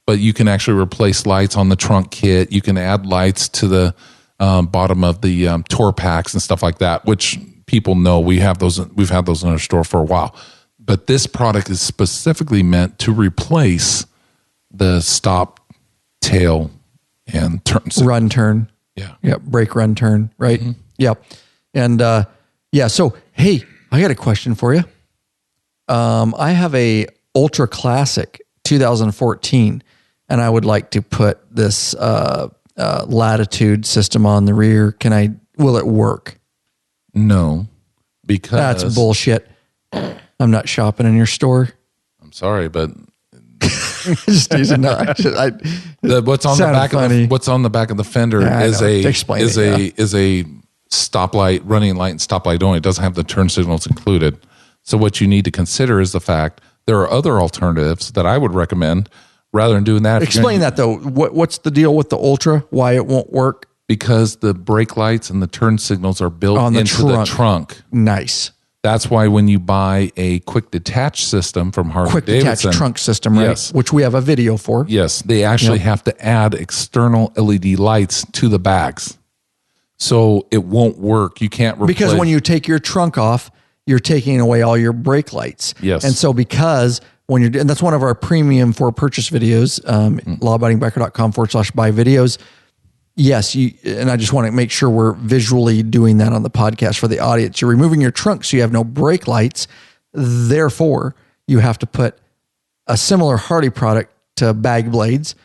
but you can actually replace lights on the trunk kit. You can add lights to the bottom of the tour packs and stuff like that, which people know we've had those in our store for a while. But this product is specifically meant to replace the stop, tail, and turn. Run, turn. Yeah. Yep. Brake, run, turn. Right. Mm-hmm. Yep. And so, hey, I got a question for you. I have a Ultra Classic 2014, and I would like to put this Latitude system on the rear. Will it work? No, because that's bullshit. I'm not shopping in your store. I'm sorry, but just using that. What's on the back of the fender is a stoplight, running light, and stoplight only. It doesn't have the turn signals included. So what you need to consider is the fact there are other alternatives that I would recommend. Rather than doing that, explain that though. What's the deal with the Ultra? Why it won't work? Because the brake lights and the turn signals are built into the trunk. Nice. That's why when you buy a quick detach system from Harley-Davidson, quick detach trunk system, right? Yes. Which we have a video for. Yes, they actually have to add external LED lights to the bags, so it won't work. You can't replace, because when you take your trunk off, you're taking away all your brake lights. Yes, and so because when you're, and that's one of our premium for purchase videos, lawabidingbiker.com/buy videos. Yes, and I just want to make sure we're visually doing that on the podcast for the audience. You're removing your trunk so you have no brake lights. Therefore, you have to put a similar Harley product to bag blades.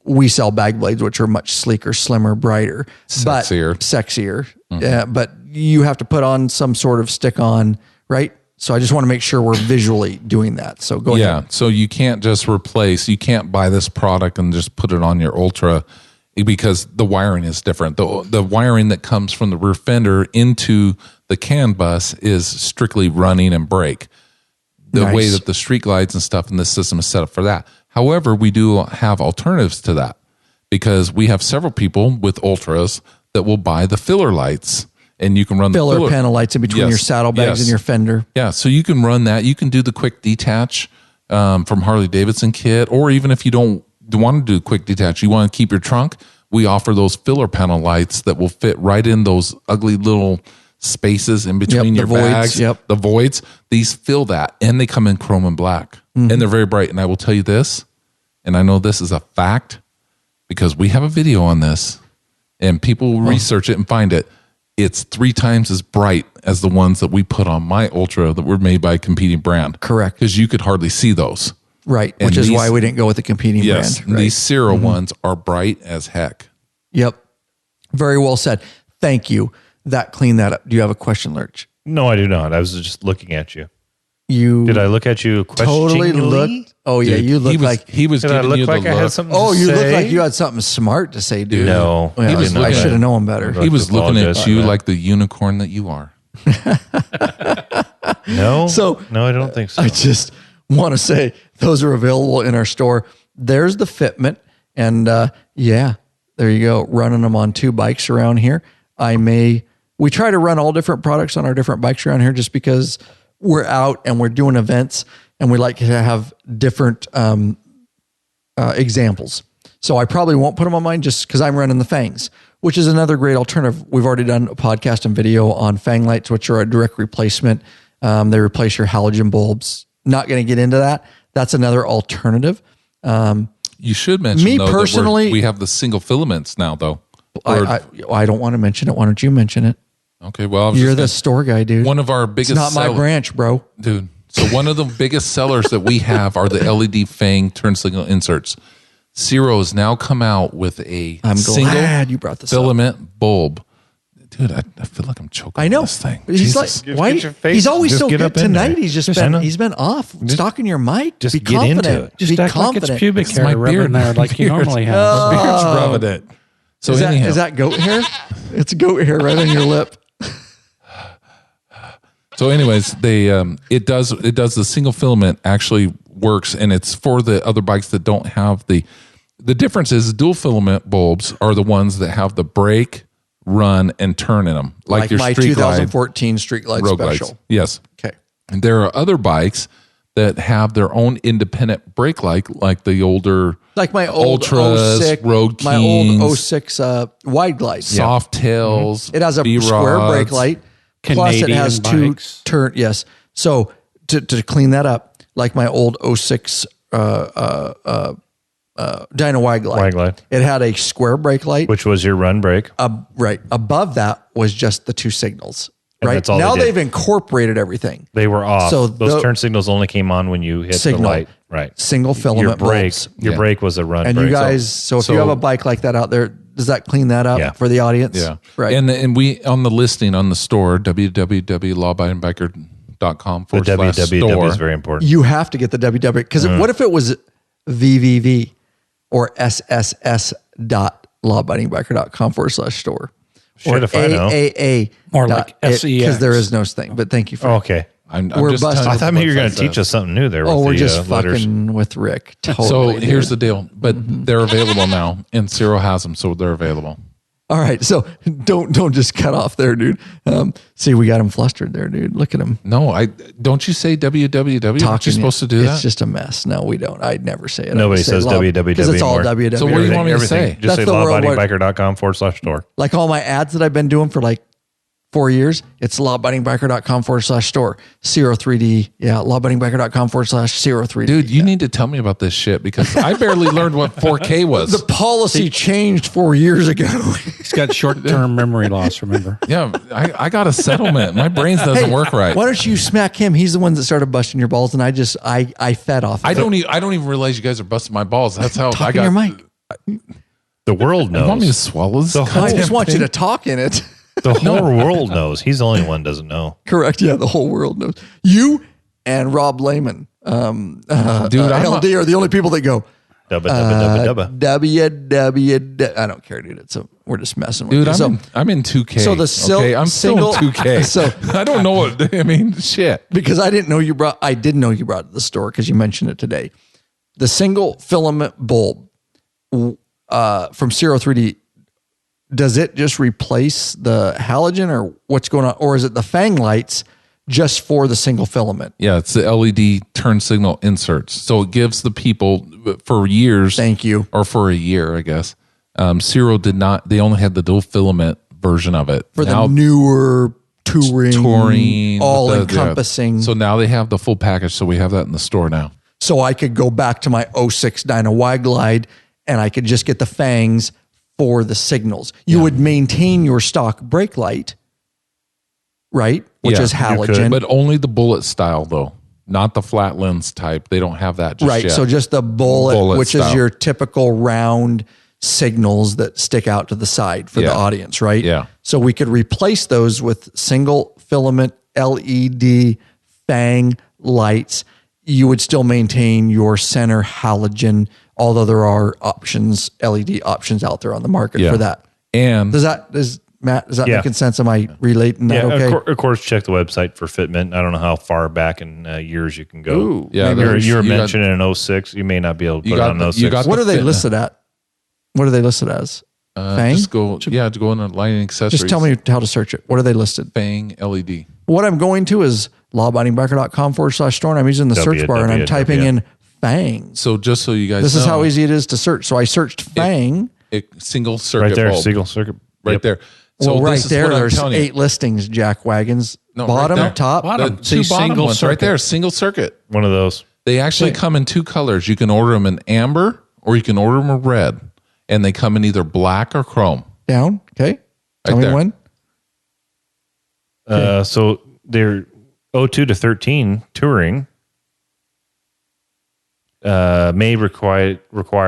We sell bag blades, which are much sleeker, slimmer, brighter, sexier. Mm-hmm. But you have to put on some sort of stick-on, right? So I just want to make sure we're visually doing that. So go ahead. Yeah, so you can't just replace, you can't buy this product and just put it on your Ultra because the wiring is different. The wiring that comes from the rear fender into the CAN bus is strictly running and brake. The way that the Street Glides and stuff in this system is set up for that. However, we do have alternatives to that because we have several people with Ultras that will buy the filler lights and you can run filler the panel lights in between Yes. your saddlebags Yes. and your fender. Yeah, so you can run that. You can do the quick detach from Harley-Davidson kit, or even if you don't want to do quick detach, you want to keep your trunk, we offer those filler panel lights that will fit right in those ugly little spaces in between Yep, your the voids, bags. yep. The voids, these fill that, and they come in chrome and black, and they're very bright. And I will tell you this, and I know this is a fact because we have a video on this, and people will research it and find it. It's 3 times as bright as the ones that we put on my Ultra that were made by a competing brand. Correct. Because you could hardly see those. Right, And which is these- why we didn't go with the competing Yes, brand. Right? these CIRO ones are bright as heck. Yep. Very well said. Thank you. That cleaned that up. Do you have a question, Lurch? No, I do not. I was just looking at you. You Did I look at you totally questioningly? looked. Oh yeah, Dude, you look he was, like. he was Did I giving look you like the I look. had something Oh, to you say? look like you had something smart to say, dude. No. Well, He was I looking should at- have known better. He was looking at Apologize you for that. like the unicorn that you are. No. So- no, I don't think so. I just want to say those are available in our store. There's the Fitment, and yeah, there you go. Running them on 2 bikes around here. We try to run all different products on our different bikes around here, just because we're out and we're doing events, and we like to have different examples. So I probably won't put them on mine just because I'm running the Fangs, which is another great alternative. We've already done a podcast and video on Fang lights, which are a direct replacement. They replace your halogen bulbs. Not going to get into that. That's another alternative. You should mention, Me though, personally- that we have the single filaments now, though. I don't want to mention it. Why don't you mention it? Okay, well, I was You're just the gonna- store guy, dude. one of our biggest It's not my seller- branch, bro. Dude. So one of the biggest sellers that we have are the LED Fang turn signal inserts. CIRO has now come out with a I'm single glad you brought this up. filament bulb. Dude, I feel like I'm choking I know. on this thing. He's Jesus. like, why? Get your face- He's always just so get good up in there. tonight. He's just I know. been, he's been off stalking your mic. just Be get into confident. it. Just Be act like confident. it's pubic It's my hair rubbing beard. there like you normally have. Beard's rubbing it. So Is that, anyhow, is that goat hair? It's goat hair right on your lip. so anyways, they it does the single filament actually works, and it's for the other bikes that don't have the difference is dual filament bulbs are the ones that have the brake, run, and turn in them, like your my Street Glide 2014 Street Glide road Special. lights. Yes. Okay. And there are other bikes that have their own independent brake light, like the older Like my old Ultras, 06, Road my Kings, old 06 wide glide. soft tails. It has a B-rods. square brake light. Plus it Canadian has 2 bikes. turn. Yes. So to clean that up, like my old 06 Dyna wide glide. Wide glide. It had a square brake light. Which was your run brake. Right. Above that was just the 2 signals. And Right. that's all Now they did. they've incorporated everything. They were off. So Those turn signals only came on when you hit Signal. the light. Right. Single Your filament brake. bulbs. Your Yeah. brake was a run And brake. you guys, so if you have a bike like that out there, does that clean that up Yeah. for the audience? Yeah. Right. And we, on the listing on the store, www.lawabidingbiker.com the www store. is very important. you have to get the WW because what if it was VVV or SSS.lawabidingbiker.com/store Shit, if I know. AAA More like because SEX. there is no thing. But thank you for Okay. I'm We're just busted. telling I thought maybe you were going what to teach us something new there. Oh, with we're the, just letters. fucking with Rick. Totally. So here's the dude. deal, but they're available now, and CIRO has them, so they're available. All right. So don't just cut off there, dude. See, we got him flustered there, dude. Look at him. No, don't you say www? Aren't you supposed to do It's that? just a mess. No, we don't. I'd never say it. Nobody I'd say says www because it's all anymore. www. So what do you want me to say? Just That's say the worldwide- lawabidingbiker.com/store. Like all my ads that I've been doing for like 4 years, it's lawabidingbiker.com/store. 03D. Yeah, lawabidingbiker.com/03D. Dude, you need to tell me about this shit because I barely learned what 4K was. The policy changed 4 years ago. He's got short-term memory loss, remember? Yeah, I got a settlement. My brain doesn't work right. Why don't you smack him? He's the one that started busting your balls, and I fed off. I don't even realize you guys are busting my balls. That's how I Talking got your mic. The world You want me to knows. swallow this? The whole- I just goddamn want you thing? to talk in it. The whole world knows. He's the only one who doesn't know. Correct. Yeah, the whole world knows. You and Rob Lehman, Dude, LD are the only people that go. Dubba, dubba, dubba, dubba. www. I don't care, dude. We're just messing with Dude, you. I'm in 2K. So the I'm single- still in 2K. so- I don't know what I mean. Shit. Because I didn't know you brought it to the store because you mentioned it today. The single filament bulb from 03D does it just replace the halogen, or what's going on? Or is it the fang lights just for the single filament? Yeah, it's the LED turn signal inserts. So it gives the people for years. Thank you. Or for a year, I guess. CIRO did not. They only had the dual filament version of it. For the newer touring all encompassing. So now they have the full package. So we have that in the store now. So I could go back to my 06 Dyna Y Glide and I could just get the fangs for the signals. You would maintain your stock brake light, right? Which is halogen. But only the bullet style, though. Not the flat lens type. They don't have that just yet. So just the bullet which style. is your typical round signals that stick out to the side for the audience, right? Yeah. So we could replace those with single filament LED fang lights. You would still maintain your center halogen, although there are options, LED options out there on the market for that. And does Matt, is that making sense? Am I relating that okay? Of course, check the website for FITMENT. I don't know how far back in years you can go. Ooh, yeah, you were mentioning in 06. You may not be able to put it on 06. What are they listed at? What are they listed as? Fang? Just go, to go in the lighting accessories. Just tell me how to search it. What are they listed? Fang LED. What I'm going to is lawabidingbiker.com/store, and I'm using the search bar and I'm typing in Fang. So just so you guys this is how easy it is to search. So I searched Fang. Single circuit right there, bulb. single circuit. Right there. So well, right there, there's 8 listings, Jack Wagons. No, bottom, right top. The two bottom ones right there, single circuit. One of those. They actually come in 2 colors. You can order them in amber or you can order them in red. And they come in either black or chrome. Down, okay. Tell me when. So they're 02 to 13 touring may require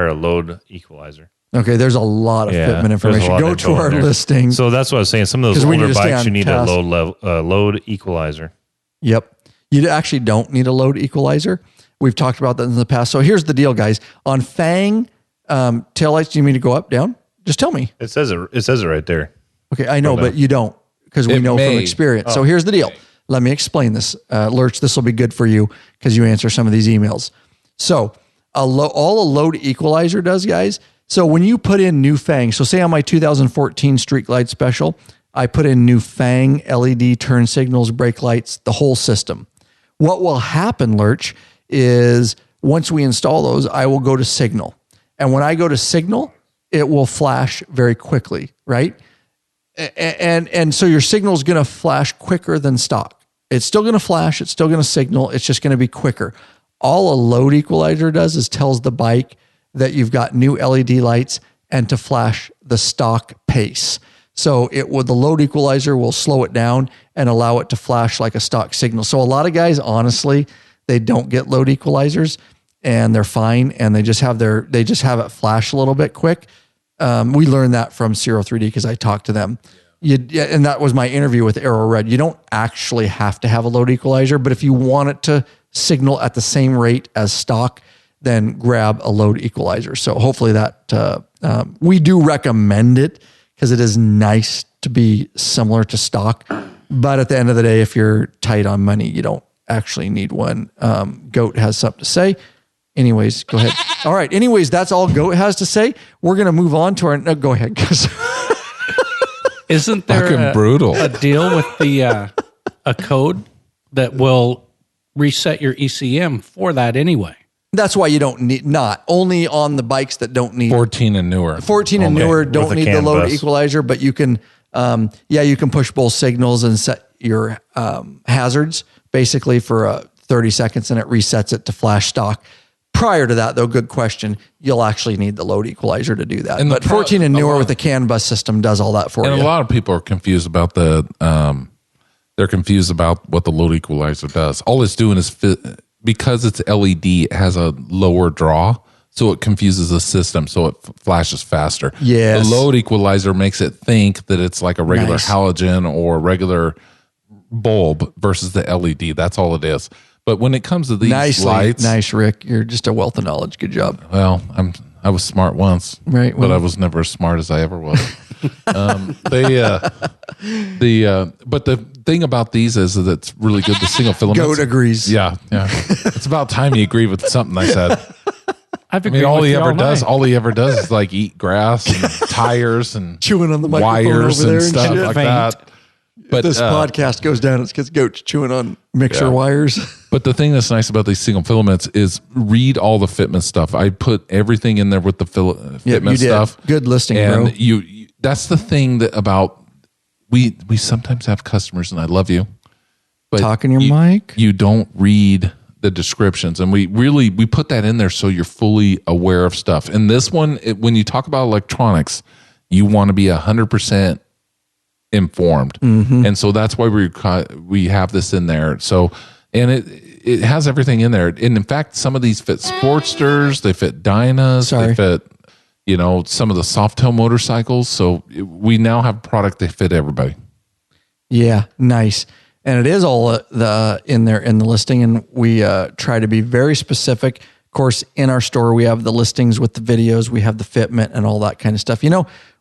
a load equalizer. Okay, there's a lot of fitment information. Go to our listing. So that's what I was saying. Some of those older bikes, you need a load equalizer. Yep. You actually don't need a load equalizer. We've talked about that in the past. So here's the deal, guys. On Fang taillights, do you mean to go up, down? Just tell me. It says it right there. Okay, I know, but you don't, because we know from experience. So here's the deal. Let me explain this. Lurch, this will be good for you because you answer some of these emails. So all a load equalizer does, guys. So when you put in new Fang, so say on my 2014 Street Glide Special, I put in new Fang LED turn signals, brake lights, the whole system. What will happen, Lurch, is once we install those, I will go to signal. And when I go to signal, it will flash very quickly, right? And so your signal is going to flash quicker than stock. It's still going to flash. It's still going to signal. It's just going to be quicker. All a load equalizer does is tells the bike that you've got new LED lights and to flash the stock pace. So the load equalizer will slow it down and allow it to flash like a stock signal. So a lot of guys, honestly, they don't get load equalizers and they're fine, and they just have it flash a little bit quick. We learned that from CIRO 3D because I talked to them. And that was my interview with Aero Red. You don't actually have to have a load equalizer, but if you want it to signal at the same rate as stock, then grab a load equalizer. So hopefully that we do recommend it because it is nice to be similar to stock. But at the end of the day, if you're tight on money, you don't actually need one. Goat has something to say. Anyways, go ahead. All right. Anyways, that's all Goat has to say. We're going to move on to our... No, go ahead, guys. Isn't there brutal. A deal with the a code that will reset your ECM for that anyway? That's why you don't need, not only on the bikes that don't need 14 and newer. 14 and newer don't need the load equalizer, but you can, you can push both signals and set your hazards basically for 30 seconds and it resets it to flash stock. Prior to that, though, good question, you'll actually need the load equalizer to do that. But 14 and newer with the CAN bus system does all that for you. And a lot of people are confused about they're confused about what the load equalizer does. All it's doing is because it's LED, it has a lower draw, so it confuses the system, so it flashes faster. Yes. The load equalizer makes it think that it's like a regular halogen or regular bulb versus the LED. That's all it is. But when it comes to these lights... Nice, Rick. You're just a wealth of knowledge. Good job. Well, I was smart once, right? But I was never as smart as I ever was. But the thing about these is that it's really good. The single filaments. Goat agrees. Yeah. It's about time you agree with something I said. I've I agreed mean, all with he you ever all does, night. all he ever does is like eat grass and tires and Chewing on the microphone wires over there and and stuff shit. like Faint. that. But This podcast goes down. It's because Goat's chewing on mixer wires. But the thing that's nice about these single filaments is read all the fitment stuff. I put everything in there with the fitment you did. stuff. Good listing, and bro. you that's the thing that about we sometimes have customers, and I love you, but Talking your mic. you don't read the descriptions, and we put that in there so you're fully aware of stuff. And this one, when you talk about electronics, you want to be 100% informed, and so that's why we have this in there. So, and it has everything in there. And in fact, some of these fit Sportsters, they fit Dynas, they fit some of the Softail motorcycles. So we now have product that fit everybody. Yeah, nice. And it is all in there in the listing, and we try to be very specific. Of course, in our store, we have the listings with the videos, we have the fitment and all that kind of stuff.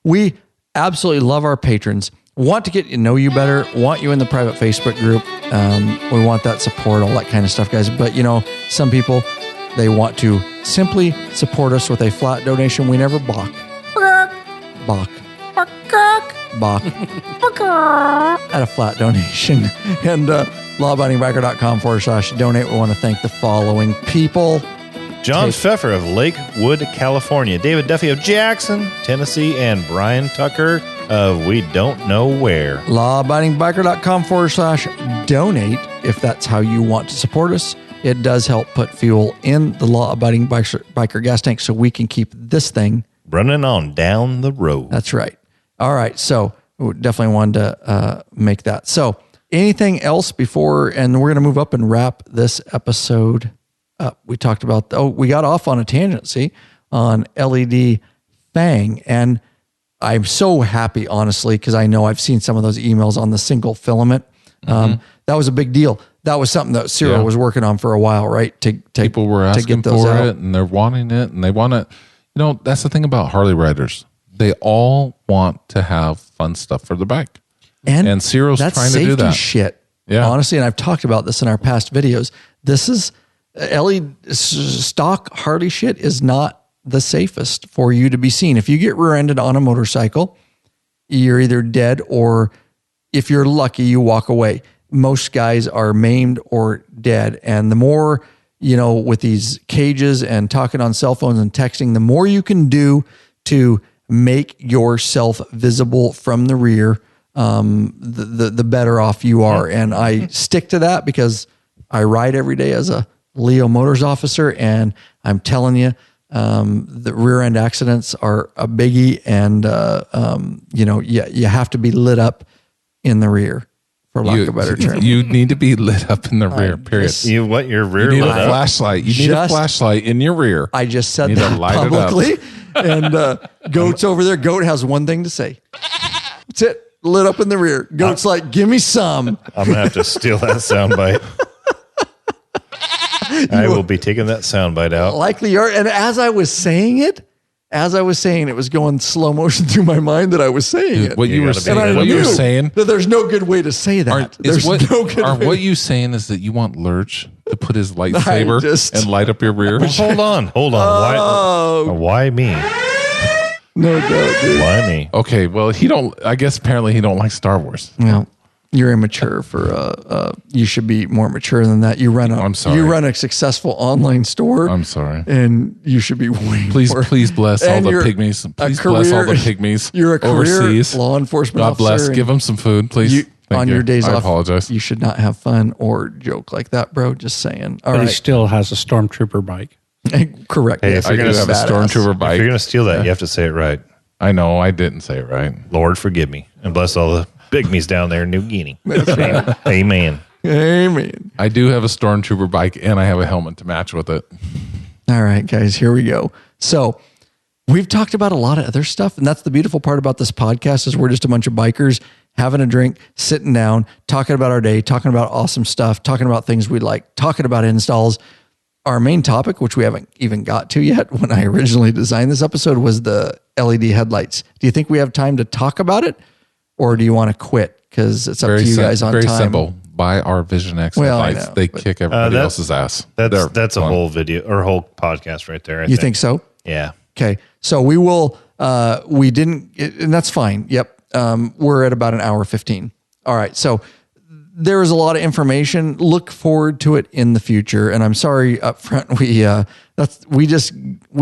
We absolutely love our patrons. Want to get to know you better, want you in the private Facebook group. We want that support, all that kind of stuff, guys. But, some people, they want to simply support us with a flat donation. We never balk. Balk. Balk. At a flat donation. And lawabidingbiker.com/donate. We want to thank the following people. John Pfeffer of Lakewood, California. David Duffy of Jackson, Tennessee. And Brian Tucker of we don't know where. lawabidingbiker.com/donate if that's how you want to support us. It does help put fuel in the law-abiding biker gas tank so we can keep this thing running on down the road. That's right. All right. So we definitely wanted to make that. So anything else before, and we're going to move up and wrap this episode up. We talked about, we got off on a tangent, on LED Fang. And I'm so happy, honestly, because I know I've seen some of those emails on the single filament. That was a big deal. That was something that CIRO was working on for a while, right? People were asking for it, and they're wanting it, and they want it. That's the thing about Harley riders. They all want to have fun stuff for the bike. And CIRO's trying to do that. Shit. Yeah. Honestly, and I've talked about this in our past videos. This is stock Harley shit is not the safest for you to be seen. If you get rear-ended on a motorcycle, you're either dead or if you're lucky, you walk away. Most guys are maimed or dead. And the more, with these cages and talking on cell phones and texting, the more you can do to make yourself visible from the rear, the better off you are. And I stick to that because I ride every day as a Leo Motors officer, and I'm telling you, the rear end accidents are a biggie, and you have to be lit up in the rear, for lack of a better term. You need to be lit up in the rear. Period. Your rear You need lit a up? flashlight. You need a flashlight in your rear. I just said You need to that light it up. publicly, and Goat's over there. Goat has one thing to say. That's it. Lit up in the rear. Goat's like, give me some. I'm gonna have to steal that soundbite. I will be taking that soundbite out. Likely you are. And as I was saying it, it was going slow motion through my mind that I was saying it. What you were gotta be saying? lit up. What you were saying? That there's no good way to say that. What you saying is that you want Lurch to put his lightsaber and light up your rear? Hold on. Why me? No doubt, dude. Why me? Okay, well, I guess apparently he don't like Star Wars. Well, you're immature for you should be more mature than that. You run a successful online store. I'm sorry. And you should be way Please bless all the you're pygmies. Please a bless all the career- pygmies. You're a career overseas. law enforcement God officer. bless. and Give them some food, please. Thank on you. your days I off, apologize. you should not have fun or joke like that, bro. Just saying. All But he right. still has a stormtrooper bike. Correct. Hey, Yes, if you're I do gonna have a badass. stormtrooper bike. If you're gonna steal that, you have to say it right. I know I didn't say it right. Lord, forgive me, and bless all the pygmies down there in New Guinea. Amen. Amen. I do have a stormtrooper bike, and I have a helmet to match with it. All right, guys, here we go. So we've talked about a lot of other stuff, and that's the beautiful part about this podcast is we're just a bunch of bikers having a drink, sitting down, talking about our day, talking about awesome stuff, talking about things we like, talking about installs. Our main topic, which we haven't even got to yet when I originally designed this episode, was the LED headlights. Do you think we have time to talk about it, or do you want to quit? Because it's up to you guys on very time. simple. buy our Vision X Well, I headlights. know, They but- kick everybody else's ass. That's a fun. whole video or whole podcast right there. You think so? Yeah. Okay. So we will, we didn't, and that's fine. Yep. We're at about an hour 15. All right. So there is a lot of information. Look forward to it in the future. And I'm sorry up front. We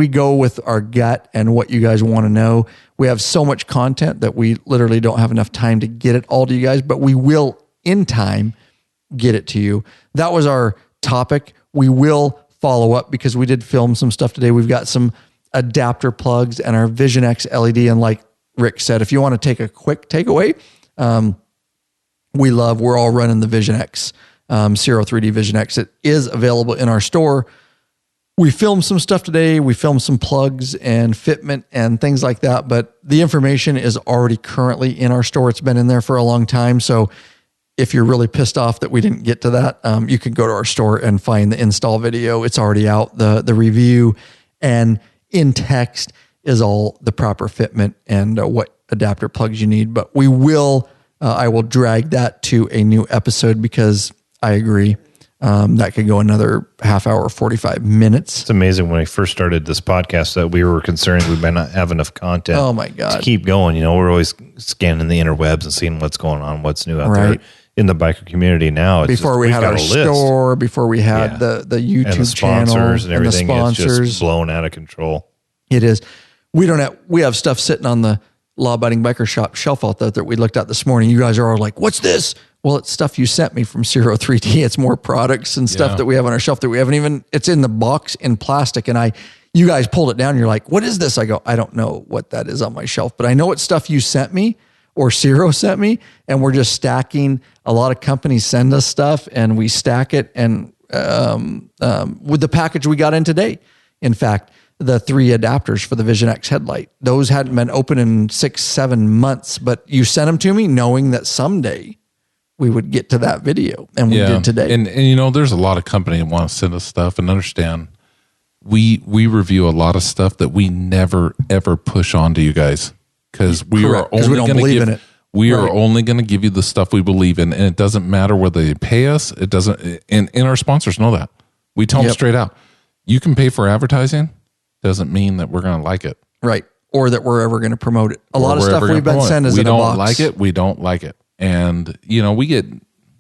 go with our gut and what you guys want to know. We have so much content that we literally don't have enough time to get it all to you guys, but we will in time get it to you. That was our topic. We will follow up because we did film some stuff today. We've got some adapter plugs and our Vision X LED. And like Rick said, if you want to take a quick takeaway, we're all running the Vision X, CIRO 3D Vision X. It is available in our store. We filmed some stuff today. We filmed some plugs and fitment and things like that, but the information is already currently in our store. It's been in there for a long time. So if you're really pissed off that we didn't get to that, you can go to our store and find the install video. It's already out, the review, and in text is all the proper fitment and what adapter plugs you need. But we will, I will drag that to a new episode because I agree. That could go another half hour, 45 minutes. It's amazing when we first started this podcast that we were concerned we might not have enough content. Oh my God. To keep going. We're always scanning the interwebs and seeing what's going on, what's new out there in the biker community now. It's before we had our store, before we had the YouTube and the sponsors channel and everything, and the it's just blown out of control. It is. We have stuff sitting on the Law Abiding Biker Shop shelf out there that we looked at this morning. You guys are all like, what's this? Well, it's stuff you sent me from CIRO 3D. It's more products and stuff that we have on our shelf that we haven't even, it's in the box in plastic. And you guys pulled it down. And you're like, what is this? I go, I don't know what that is on my shelf, but I know it's stuff you sent me or CIRO sent me. And we're just stacking. A lot of companies send us stuff and we stack it. And with the package we got in today, in fact, the 3 adapters for the Vision X headlight, those hadn't been open in 6-7 months, but you sent them to me knowing that someday we would get to that video, and we did today. And there's a lot of company that want to send us stuff, and understand we review a lot of stuff that we never ever push on to you guys because we are only going to give it. We are only going to give you the stuff we believe in, and it doesn't matter whether they pay us. It doesn't, and our sponsors know that. We tell them straight out. You can pay for advertising. Doesn't mean that we're going to like it, right? Or that we're ever going to promote it. A lot of stuff we've been sent is in a box. We don't like it. We don't like it. And, we get,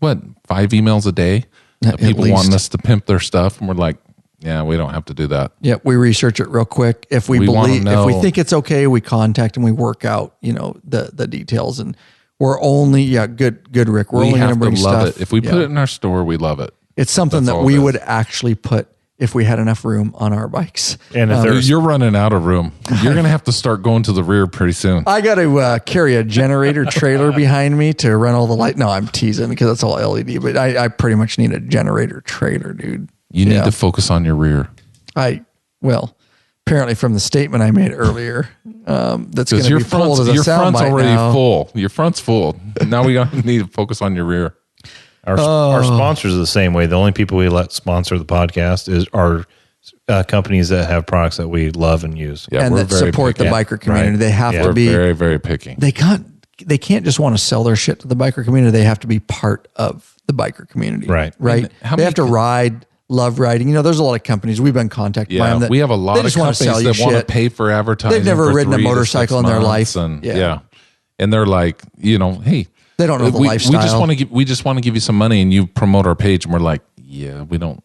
5 emails a day of people wanting us to pimp their stuff. And we're like, yeah, we don't have to do that. Yeah, we research it real quick. If we if we think it's okay, we contact and we work out, the details. And we're only, good, Rick. We're only going to bring stuff. It. If we put it in our store, we love it. It's something that we would actually put if we had enough room on our bikes. And if you're running out of room, you're going to have to start going to the rear pretty soon. I got to carry a generator trailer behind me to run all the light. No, I'm teasing because it's all LED, but I pretty much need a generator trailer, dude. You need to focus on your rear. Apparently from the statement I made earlier, that's going to be pulled as a your sound front's bite already now. full. Your front's full. Now we need to focus on your rear. Our sponsors are the same way. The only people we let sponsor the podcast are companies that have products that we love and use. Yeah, and that support the biker community. Right. They have to be very, very picky. They can't just want to sell their shit to the biker community. They have to be part of the biker community. Right. Right. They have to ride, love riding. There's a lot of companies we've been contacted by them that we have a lot of companies that want to pay for advertising. They've never ridden a motorcycle in their life. And they're like, hey, they don't know the lifestyle. We just want to give you some money and you promote our page. And we're like, we don't.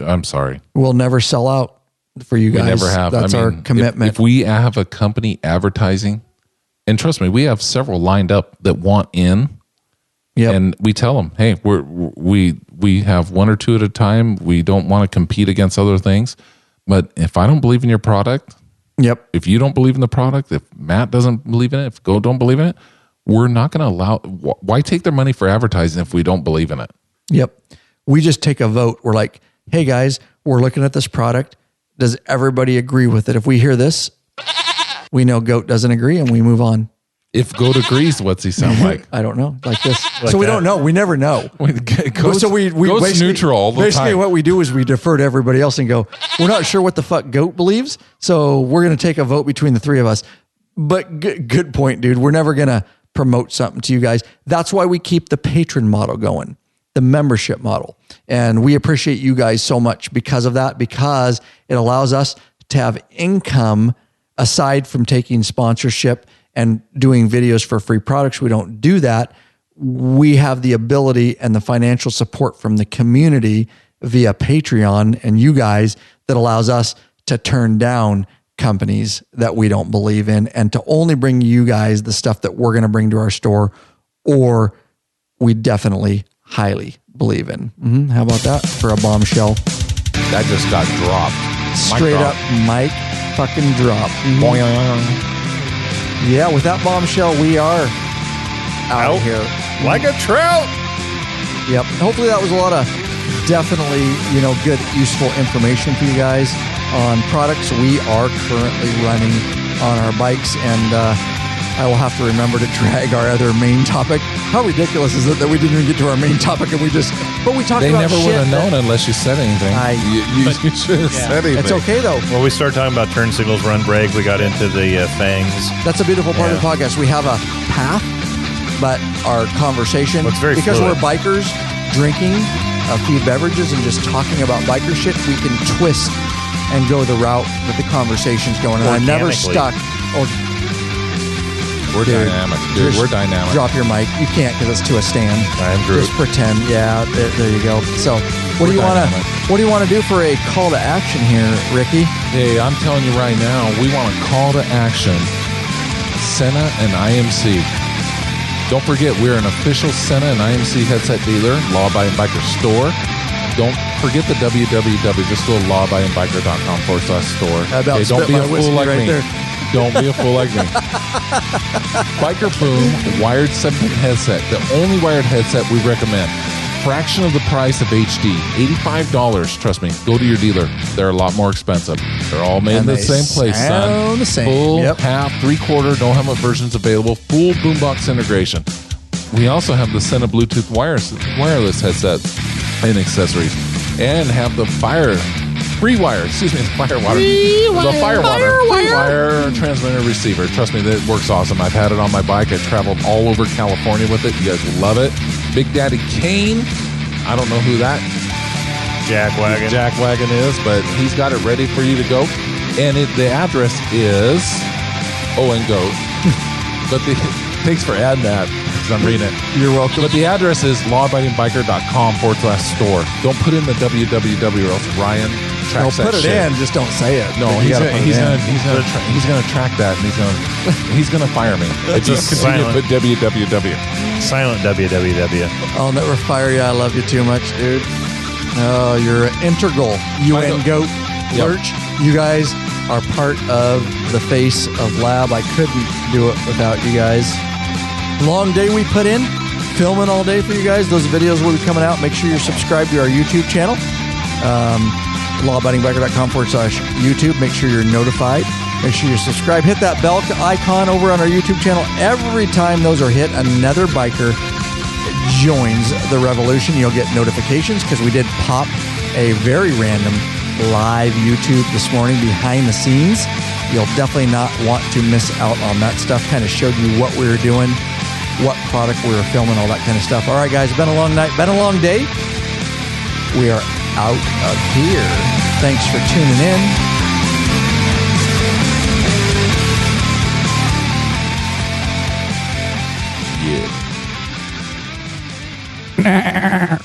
I'm sorry. We'll never sell out for you guys. We never have. That's our commitment. If we have a company advertising, and trust me, we have several lined up that want in. Yeah. And we tell them, hey, we have 1 or 2 at a time. We don't want to compete against other things. But if I don't believe in your product, if you don't believe in the product, if Matt doesn't believe in it, if Go don't believe in it, we're not going to allow. Why take their money for advertising if we don't believe in it? We just take a vote. We're like, hey guys, we're looking at this product. Does everybody agree with it? If we hear this, we know Goat doesn't agree and we move on. If Goat agrees, what's he sound like? I don't know. Like this. So we don't know. We never know. Goat's neutral all the time. Basically what we do is we defer to everybody else and go, we're not sure what the fuck Goat believes. So we're going to take a vote between the 3 of us. But good point, dude. We're never going to promote something to you guys. That's why we keep the patron model going. the membership model. And we appreciate you guys so much because of that, because it allows us to have income aside from taking sponsorship and doing videos for free products. We don't do that. We have the ability and the financial support from the community via Patreon and you guys that allows us to turn down companies that we don't believe in and to only bring you guys the stuff that we're going to bring to our store or we definitely highly believe in. How about that for a bombshell? That just got dropped. Straight up mic fucking drop. Yeah, with that bombshell, we are out of here. Like a trout. Yep. Hopefully that was a lot of definitely, good, useful information for you guys on products we are currently running on our bikes. And I will have to remember to drag our other main topic. How ridiculous is it that we didn't even get to our main topic and we talked They about never shit would have known that- unless you said anything. You should have said anything. It's okay though. Well, we started talking about turn signals, run brake. We got into the fangs. That's a beautiful part of the podcast. We have a path, but our conversation, Well, it's very because fluid. we're bikers drinking a few beverages and just talking about biker shit, we can twist and go the route that the conversation's going. And I never Organically. stuck. Oh, We're dynamic, dude. We're dynamic. Drop your mic. You can't because it's to a stand. I'm Drew. Just pretend. Yeah, there you go. So, what do you want to? What do you want to do for a call to action here, Ricky? Hey, I'm telling you right now, we want to call to action Senna and IMC. Don't forget, we're an official Senna and IMC headset dealer, law-abiding biker store. Don't forget the www. Just go to lawabidingbiker.com/store. About don't spit be my a fool whiskey like right me. there. Don't be a fool like me. Biker Boom wired 7-pin headset. The only wired headset we recommend. Fraction of the price of HD. $85. Trust me. Go to your dealer. They're a lot more expensive. They're all made in And the they same place, son. sound the same. Full, Yep. half, 3/4, no helmet versions available. Full boombox integration. We also have the Senna Bluetooth wireless headset and accessories. And have the Firewater. The Firewire transmitter receiver. Trust me, that works awesome. I've had it on my bike. I traveled all over California with it. You guys will love it. Big Daddy Kane. I don't know who that jackwagon is, but he's got it ready for you to go. And the address is and goat. But thanks for adding that because I'm reading it. You're welcome. But the address is lawabidingbiker.com/store. Don't put in the www or else Ryan tracks Put that it shit. in. Just don't say it. No, You he's gotta gonna, put it he's in. gonna track that, and he's gonna fire me. If you It's continue to silent. put www. Silent www. I'll never fire you. I love you too much, dude. Oh, you're an integral UN GOAT Yep. Lurch. You guys are part of the face of Lab. I couldn't do it without you guys. Long day we put in, filming all day for you guys. Those videos will be coming out. Make sure you're subscribed to our YouTube channel. lawabidingbiker.com/YouTube. Make sure you're notified. Make sure you're subscribed. Hit that bell icon over on our YouTube channel. Every time those are hit, another biker joins the revolution. You'll get notifications because we did pop a very random live YouTube this morning behind the scenes. You'll definitely not want to miss out on that stuff. Kind of showed you what we were doing, what product we were filming, all that kind of stuff. All right, guys, been a long night, been a long day. We are out of here. Thanks for tuning in. Yeah.